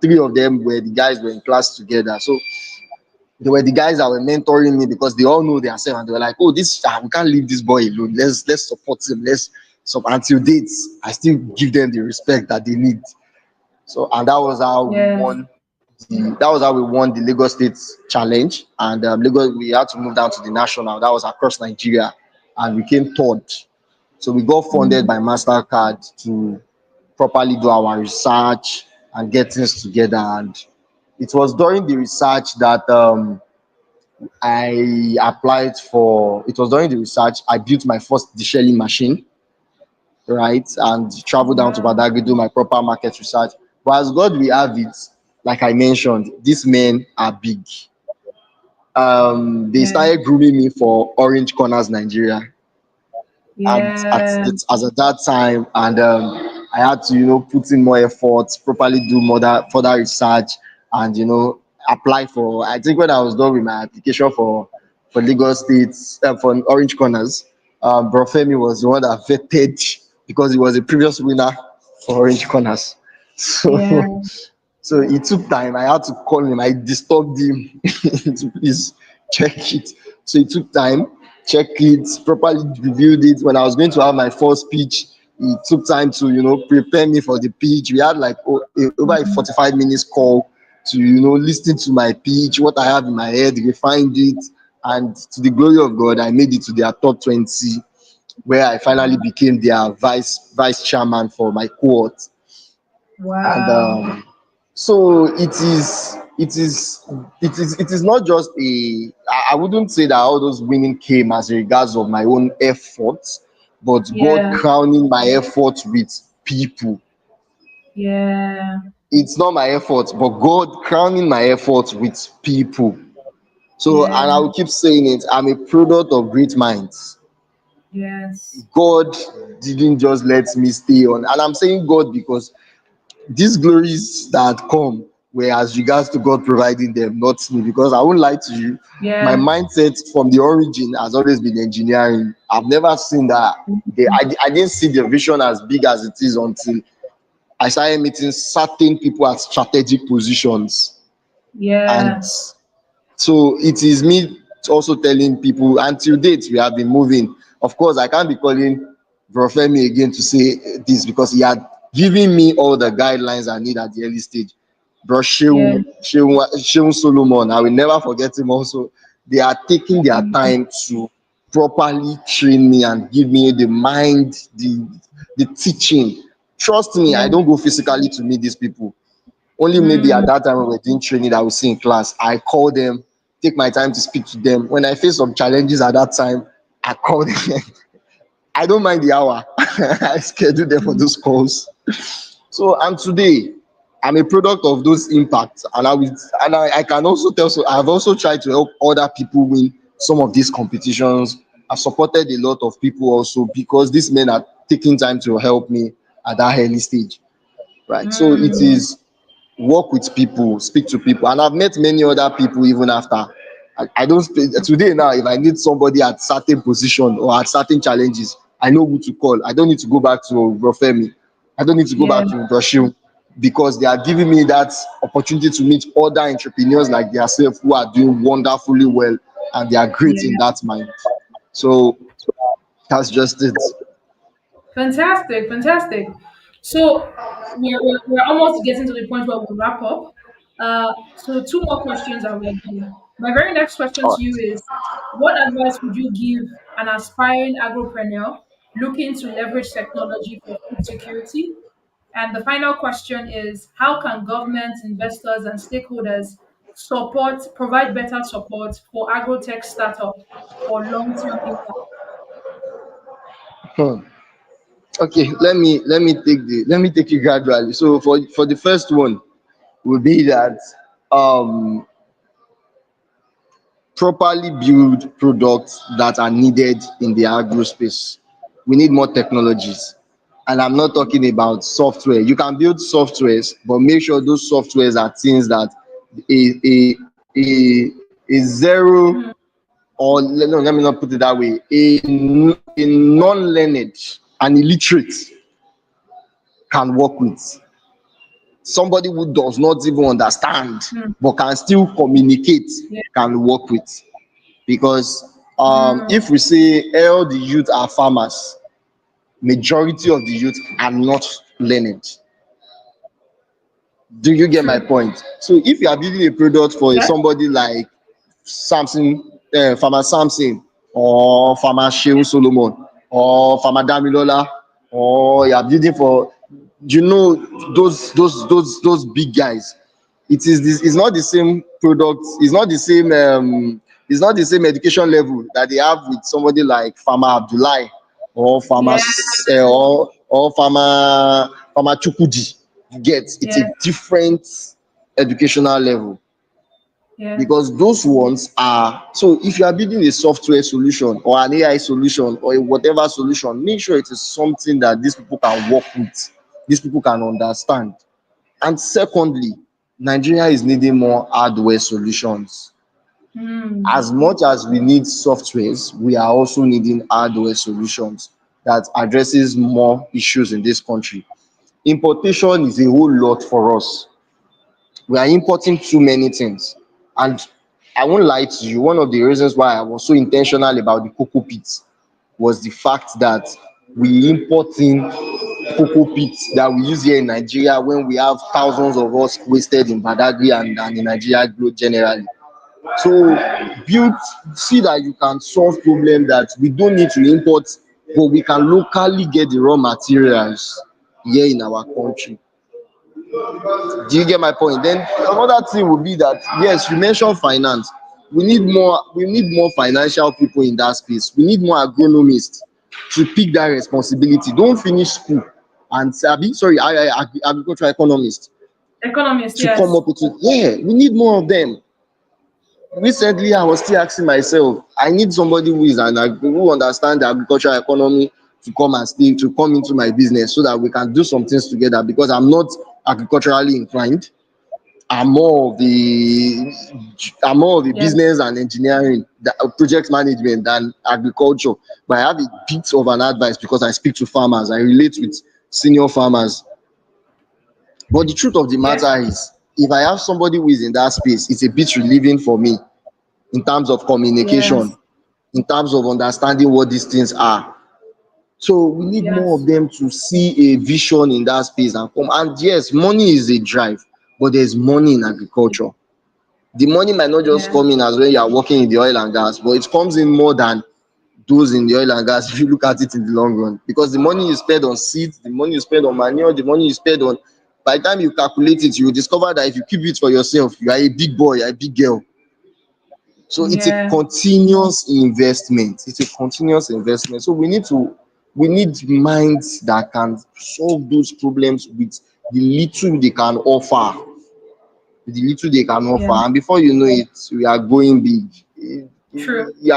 Three of them were the guys were in class together. So they were the guys that were mentoring me, because they all know themselves, and they were like, "Oh, we can't leave this boy alone. Let's support him. Let's until dates. I still give them the respect that they need." So, and Yes. that was how we won the Lagos State Challenge, and Lagos we had to move down to the national. That was across Nigeria, and we came third. So we got funded Mm. by Mastercard to properly do our research and get things together. And it was during the research that I applied for. It was during the research I built my first deshelling machine, right? And traveled down to Wow. Badagry, do my proper market research. But as God will have it, like I mentioned, these men are big. They Yeah. started grooming me for Orange Corners Nigeria, and Yeah. as at that time, and I had to put in more effort, properly do more further research, and apply for. I think when I was done with my application for Lagos State, for Orange Corners, Bro Femi was the one that vetted, because he was a previous winner for Orange Corners. Yeah. So so it took time. I had to call him. I disturbed him to please check it. So it took time, check it, properly reviewed it. When I was going to have my first speech, it took time to prepare me for the pitch. We had like over a 45 minutes call to listen to my pitch, what I have in my head, refined it, and to the glory of God, I made it to their top 20, where I finally became their vice chairman for my cohort. And Wow. so it is not just I wouldn't say that all those winning came as a regards of my own efforts, but God Yeah. crowning my efforts with people. Yeah. It's not my efforts, but God crowning my efforts with people. So, and I Yeah. will keep saying it, I'm a product of great minds. Yes. God didn't just let me stay on, and I'm saying God because these glories that come, whereas regards to God providing them, not me. Because I won't lie to you, my Yeah. mindset from the origin has always been engineering. I've never seen that. I didn't see the vision as big as it is until I started meeting certain people at strategic positions. And Yeah. so it is me also telling people, until date we have been moving. Of course, I can't be calling Brofemi again to say this because he had given me all the guidelines I need at the early stage. Bro Yeah. Sheun Solomon, I will never forget him also. They are taking their time to properly train me and give me the mind, the teaching. Trust me, Yeah. I don't go physically to meet these people. Only maybe at Mm. that time when we're doing training that we see in class, I call them, take my time to speak to them. When I face some challenges at that time, I call them. I don't mind the hour. I schedule them for those calls. So and today, I'm a product of those impacts, and I can also tell. So I've also tried to help other people win some of these competitions. I've supported a lot of people also because these men are taking time to help me at that early stage, right? So it Mm. is work with people, speak to people, and I've met many other people even after. I don't today now. If I need somebody at certain position or at certain challenges, I know who to call. I don't need to go back to Rofemi. I don't need to go Yeah. back to Broshil because they are giving me that opportunity to meet other entrepreneurs like themselves who are doing wonderfully well and they are great in Yeah. that mind. So that's just it. Fantastic, fantastic. So we're almost getting to the point where we'll wrap up. So two more questions and we're done. My very next question All to you right. is, what advice would you give an aspiring agropreneur looking to leverage technology for food security? And the final question is, how can government, investors, and stakeholders provide better support for agrotech startup for long-term impact? Hmm. Okay, let me take you gradually. So for the first one will be that um properly build products that are needed in the agro space. We need more technologies. And I'm not talking about software. You can build softwares, but make sure those softwares are things that a zero, Hmm. or no, let me not put it that way, a non-learned and illiterate can work with. Somebody who does not even understand Hmm. but can still communicate Yeah. can work with. Because Hmm. if we say all the youth are farmers, majority of the youth are not learned. Do you get my True. point? So if you are building a product for Yeah. somebody like Samson, Farmer Samson, or Farmer Shehu Solomon, or Farmer Damilola, or you are building for, you know, those big guys. It is this. It's not the same product. It's not the same education level that they have with somebody like Farmer Abdullahi or Yeah. Farmer Chukudi. You get, it's a Yeah. different educational level Yeah. because those ones are. So if you are building a software solution or an AI solution or a whatever solution, make sure it is something that these people can work with, these people can understand. And secondly, Nigeria is needing more hardware solutions. Hmm. As much as we need softwares, we are also needing hardware solutions that addresses more issues in this country. Importation is a whole lot for us. We are importing too many things. And I won't lie to you, one of the reasons why I was so intentional about the cocoa pits was the fact that we import in cocoa pits that we use here in Nigeria when we have thousands of us wasted in Badagry and in Nigeria generally. So build, see that you can solve problem that we don't need to import, but we can locally get the raw materials here in our country. Do you get my point? Then another thing would be that yes, you mentioned finance. We need more financial people in that space. We need more agronomists to pick that responsibility. Don't finish school and say, sorry, agricultural economist Economist, to come yes. up with it. Yeah, we need more of them. Recently, I was still asking myself, I need somebody who understands the agricultural economy to come and stay, to come into my business so that we can do some things together because I'm not agriculturally inclined. I'm more of the I'm more of the Yes. business and engineering, project management than agriculture. But I have a bit of an advice because I speak to farmers. I relate with senior farmers. But the truth of the Yeah. matter is, if I have somebody who is in that space, it's a bit relieving for me in terms of communication, Yes. in terms of understanding what these things are. So we need more of Yes. them to see a vision in that space and come. And yes, money is a drive, but there's money in agriculture. The money might not just Yeah. come in as when you are working in the oil and gas, but it comes in more than those in the oil and gas if you look at it in the long run. Because the money you spend on seeds, the money you spend on manure, the money you spend on, by the time you calculate it, you will discover that if you keep it for yourself, you are a big boy, you are a big girl. So it's a Yeah. continuous investment. It's a continuous investment. So we need minds that can solve those problems with the little they can offer. The little they can offer, Yeah. and before you know it, we are going big. True. We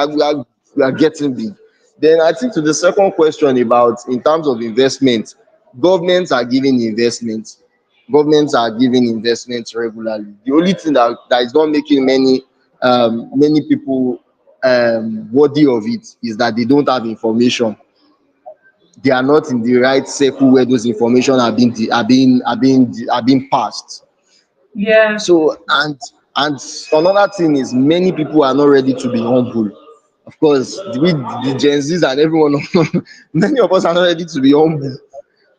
are getting big. Then I think to the second question about in terms of investment, governments are giving investment. Governments are giving investments regularly. The only thing that is not making many people worthy of it is that they don't have information. They are not in the right circle where those information are being passed. Yeah. So and another thing is many people are not ready to be humble. Of course, the Gen Zs and everyone, many of us are not ready to be humble,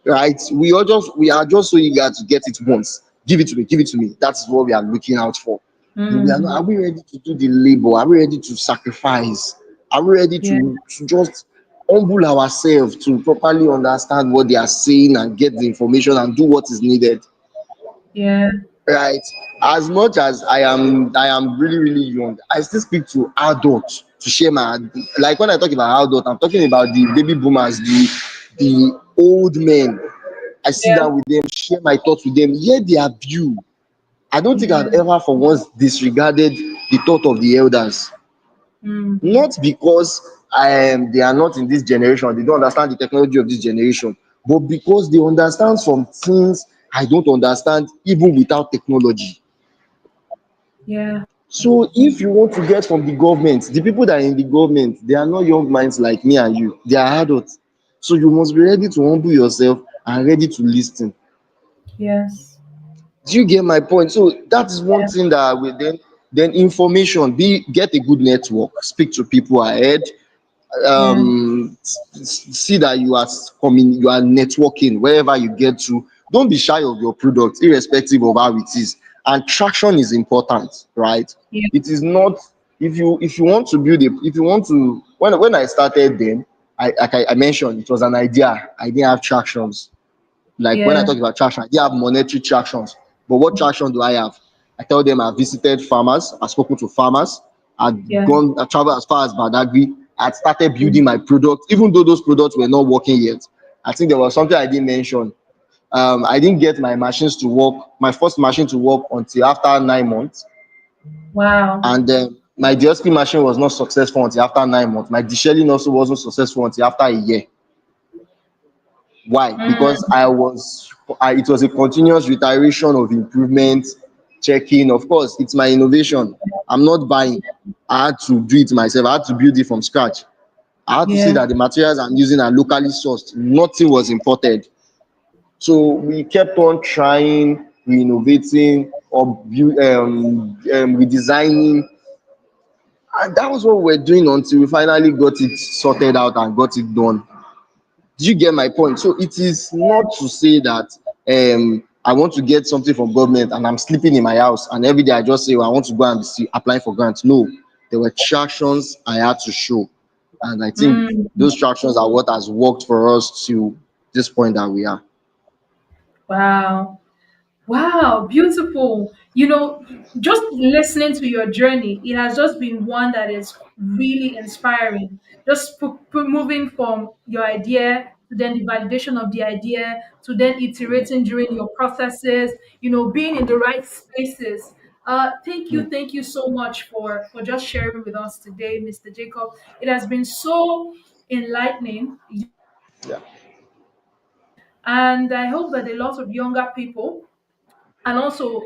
right? We are just so eager to get it once. Give it to me, give it to me. That's what we are looking out for. But we are not. Are Mm. we ready to do the labor? Are we ready to sacrifice? Are we ready Yeah. to just humble ourselves to properly understand what they are saying and get the information and do what is needed? Yeah. Right. As much as I am really really young, I still speak to adults to share my, like when I talk about adult, I'm talking about the baby boomers, the old men. I sit Yeah. down with them, share my thoughts with them, hear their view. I don't think I've Yeah. ever for once disregarded the thought of the elders. Mm. Not because they are not in this generation, they don't understand the technology of this generation, but because they understand some things I don't understand even without technology. Yeah. So if you want to get from the government, the people that are in the government, they are not young minds like me and you, they are adults. So you must be ready to humble yourself and ready to listen. Yes. Do you get my point? So that is one Yeah. thing that we then information, be get a good network, speak to people ahead, Yeah. see that you are coming, you are networking wherever you get to. Don't be shy of your product irrespective of how it is. And traction is important, right? Yeah. It is not, if you want to build a, if you want to, when I started then, I mentioned it was an idea. I didn't have tractions. Like when I Yeah. talk about traction, I didn't have monetary tractions. But what traction do I have? I tell them I visited farmers, I've spoken to farmers, Yeah. I traveled as far as Badagry, I started building my product, even though those products were not working yet. I think there was something I didn't mention. I didn't get my machines to work, my first machine to work until after 9 months. Wow. And my DSP machine was not successful until after 9 months. My deshelling also wasn't successful until after a year. Why? Because Mm. it was a continuous reiteration of improvement, checking. Of course, it's my innovation. I'm not buying. I had to do it myself. I had to build it from scratch. I had to see Yeah. that the materials I'm using are locally sourced. Nothing was imported. So we kept on trying, renovating, or redesigning. And that was what we were doing until we finally got it sorted out and got it done. Do you get my point? So it is not to say that I want to get something from government and I'm sleeping in my house and every day I just say, well, I want to go and see applying for grants. No, there were tractions I had to show, and I think Mm. those tractions are what has worked for us to this point that we are. Wow. Wow, beautiful. Just listening to your journey, it has just been one that is really inspiring. Just moving from your idea to then the validation of the idea to then iterating during your processes, being in the right spaces. Thank you so much for just sharing with us today, Mr. Jacob. It has been so enlightening, Yeah. and I hope that a lot of younger people and also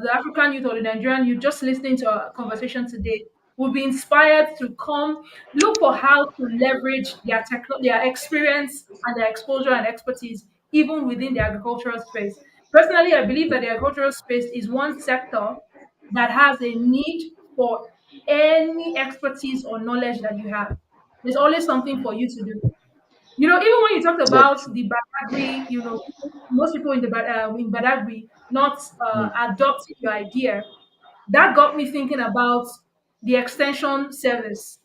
the African youth or the Nigerian youth just listening to our conversation today will be inspired to come look for how to leverage their experience and their exposure and expertise even within the agricultural space. Personally, I believe that the agricultural space is one sector that has a need for any expertise or knowledge that you have. There's always something for you to do. Even when you talked Yeah, about true. the Badagry, most people in Badagry not adopting your idea, that got me thinking about the extension service.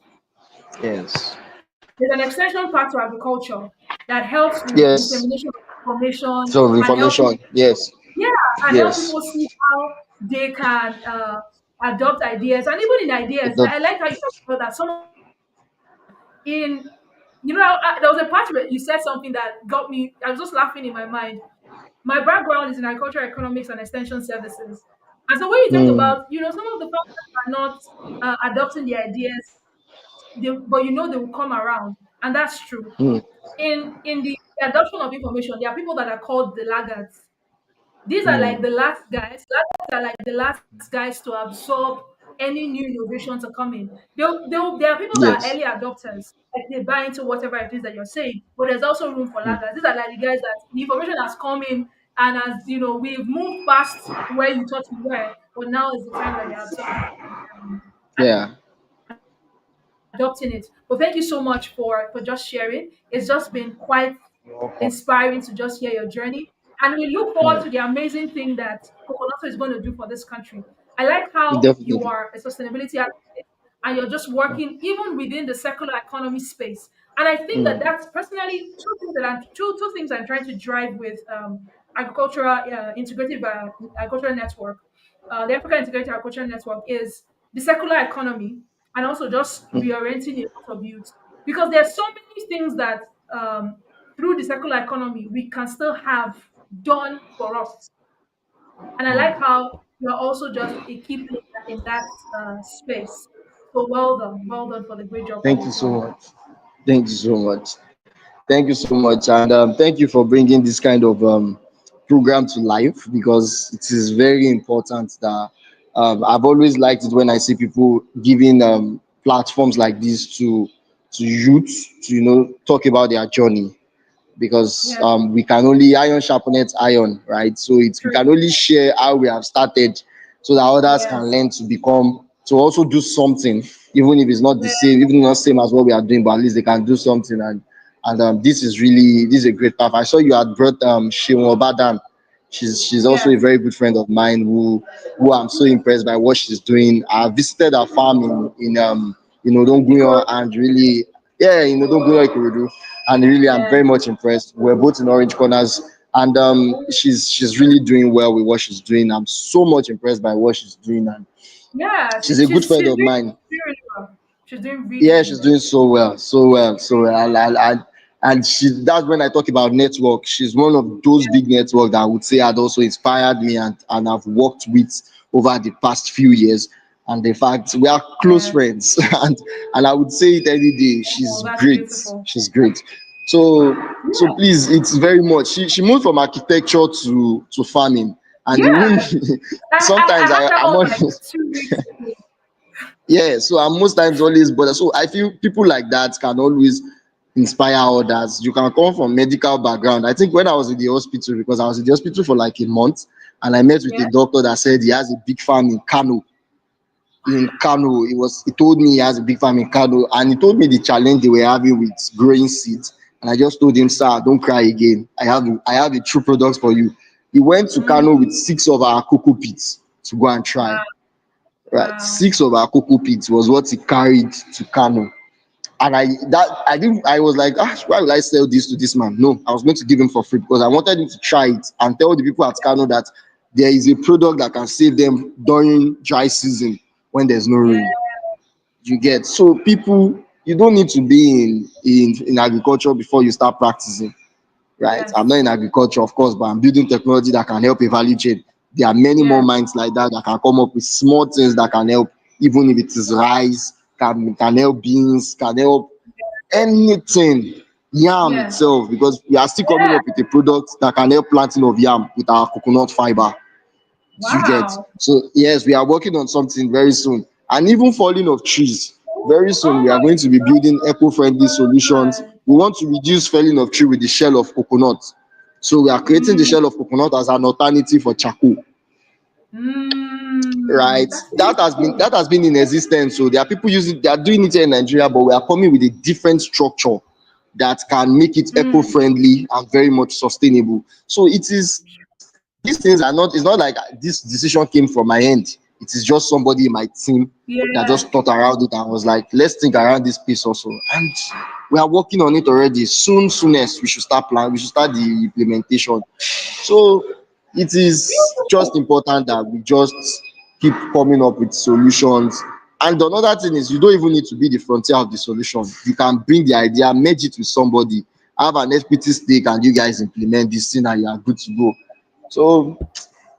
Yes. There's an extension part to agriculture that helps with Yes. dissemination of information So and help people, information. Yes. yeah, and help Yes. people see how they can adopt ideas. And even in ideas, I Adopt. like how you talked about that. Some in there was a part where you said something that got me. I was just laughing in my mind. My background is in agricultural economics and extension services, and so when you talked Hmm. about, some of the farmers are not adopting the ideas, but they will come around, and that's true. Hmm. In the adoption of information, there are people that are called the laggards. These are Hmm. like the last guys. Laggards are like the last guys to absorb any new innovation to come in. There are people that are Yes. early adopters, like they buy into whatever it is that you're saying, but there's also room for Hmm. laggards. These are like the guys that the information has come in, and as we've moved past where you thought we were, but now is the time that they're um, Yeah. adopting it. But thank you so much for just sharing. It's just been quite You're welcome. inspiring to just hear your journey. And we look forward Hmm. to the amazing thing that Coconoto is going to do for this country. I like how you Definitely. are a sustainability advocate and you're just working even within the circular economy space. And I think that Hmm. that's personally two things I'm trying to drive with agricultural integrative agricultural network. The African Integrated Agricultural Network is the circular economy and also just Hmm. reorienting a lot of youth because there's so many things that through the circular economy we can still have done for us. And I like how you're also just a key player in that space. So well done for the great job that Thank you're you so doing. much. Thank you so much. Thank you so much, and thank you for bringing this kind of program to life because it is very important that I've always liked it when I see people giving platforms like this to youth to talk about their journey because Yeah, we can only iron sharpeneth iron, right? So we true. can only share how we have started so that others can Yes. learn to also do something, even if it's not the Yeah. same, even not same as what we are doing, but at least they can do something. And this is a great path. I saw you had brought Sheon Obadan. She's also Yeah. a very good friend of mine who I'm so impressed by what she's doing. I visited her farm in Odonguyon Ikoro. and really, yeah, in Odonguyon Ikorodu, and really I'm Yeah. very much impressed. We're both in Orange Corners, and she's really doing well with what she's doing. I'm so much impressed by what she's doing, and Yeah. she's a good friend She's of doing mine. really well. She's doing really, Yeah, really she's well. doing so well, so well, so well. And that's when I talk about network. She's one of those Yeah. big network that I would say had also inspired me and I've worked with over the past few years. And in fact, we are close Yeah. friends, and I would say it any day. Oh, She's that's great. beautiful. She's great. So Yeah. please, it's very much. She moved from architecture to farming, and even Yeah. I sometimes had that I'm on not. like 2 weeks ago. Yeah, so I'm most times always bothered. So I feel people like that can always inspire others. You can come from medical background. I think when I was in the hospital, because I was in the hospital for like a month, and I met with Yeah. a doctor that said he has a big farm in Kano. In Kano, he told me he has a big farm in Kano, and he told me the challenge they were having with growing seeds. And I just told him, sir, don't cry again. I have a true product for you. He went to Kano with 6 of our cocoa pits to go and try. Wow. Right, Wow. 6 of our cocoa pits was what he carried to Kano. And I was like, why will I sell this to this man? No, I was going to give him for free because I wanted him to try it and tell the people at Kano that there is a product that can save them during dry season when there's no Yeah. rain. You get, so people, you don't need to be in agriculture before you start practicing, right? I'm not Yes. in agriculture, of course, but I'm building technology that can help a value chain. There are many more Yeah. minds like that can come up with small things that can help, even if it is rice, can help beans, can help anything, yam Yeah. itself, because we are still coming Yeah. up with a product that can help planting of yam with our coconut fiber. You get? Wow. So yes, we are working on something very soon. And even falling of trees. Very soon Oh we are my going to be building eco-friendly solutions. God. We want to reduce felling of tree with the shell of coconut. So we are creating the Mm, shell of coconut as an alternative for charcoal. Right? that's That beautiful. has been in existence. So there are people using, they are doing it here in Nigeria, but we are coming with a different structure that can make it Mm, eco-friendly and very much sustainable. So it is, these things are not, it's not like this decision came from my end. It is just somebody in my team that yeah. just thought around it and was like, let's think around this piece also. And we are working on it already. Soonest we should start planning, we should start the implementation. So it is just Beautiful. important that we just keep coming up with solutions. And another thing is, you don't even need to be the frontier of the solution. You can bring the idea, merge it with somebody, have an equity stake, and you guys implement this thing, and you are good to go. So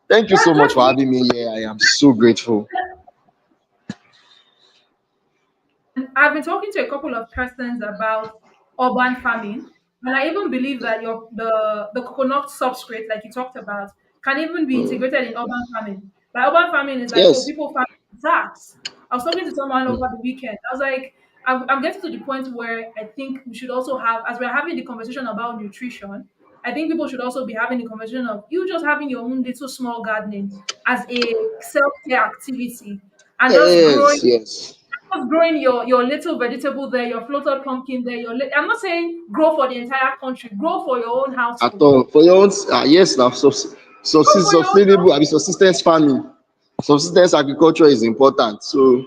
thank you so much That's for having me here. I am so grateful. And I've been talking to a couple of persons about urban farming, and I even believe that the coconut substrate, like you talked about, can even be integrated in urban farming. By urban farming is like, oh, Yes. people farm tax. I was talking to someone over the weekend. I was like, I'm getting to the point where I think we should also have, as we're having the conversation about nutrition, I think people should also be having the conversation of you just having your own little small gardening as a self care activity and Yes, yes. just growing your little vegetable there, your floated pumpkin there. I'm not saying grow for the entire country. Grow for your own At household. all. For your own, yes, now, Grow for your own sustainable, I mean, household. subsistence farming, subsistence agriculture is important. So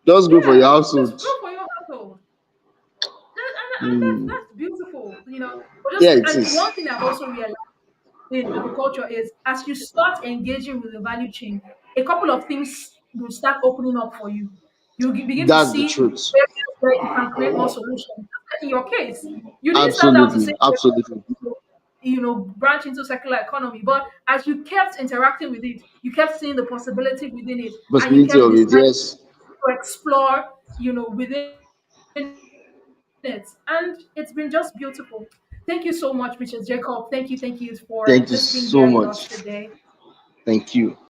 just go for your Yeah, just household. grow for your household. And Mm. that's beautiful. But Yeah, just it and is. one thing I've also realized in agriculture is as you start engaging with the value chain, a couple of things will start opening up for you. Begin to That's the see truth. areas where you can create more solutions. Just like in your case, you didn't start out to say Absolutely. Absolutely. branch into circular economy, but as you kept interacting with it, you kept seeing the possibility within it, and you Possibility kept of it, deciding yes. to explore, within it. And it's been just beautiful. Thank you so much, Mr. Jacob. Thank you for Thank you just being so here with us much. today. Thank you.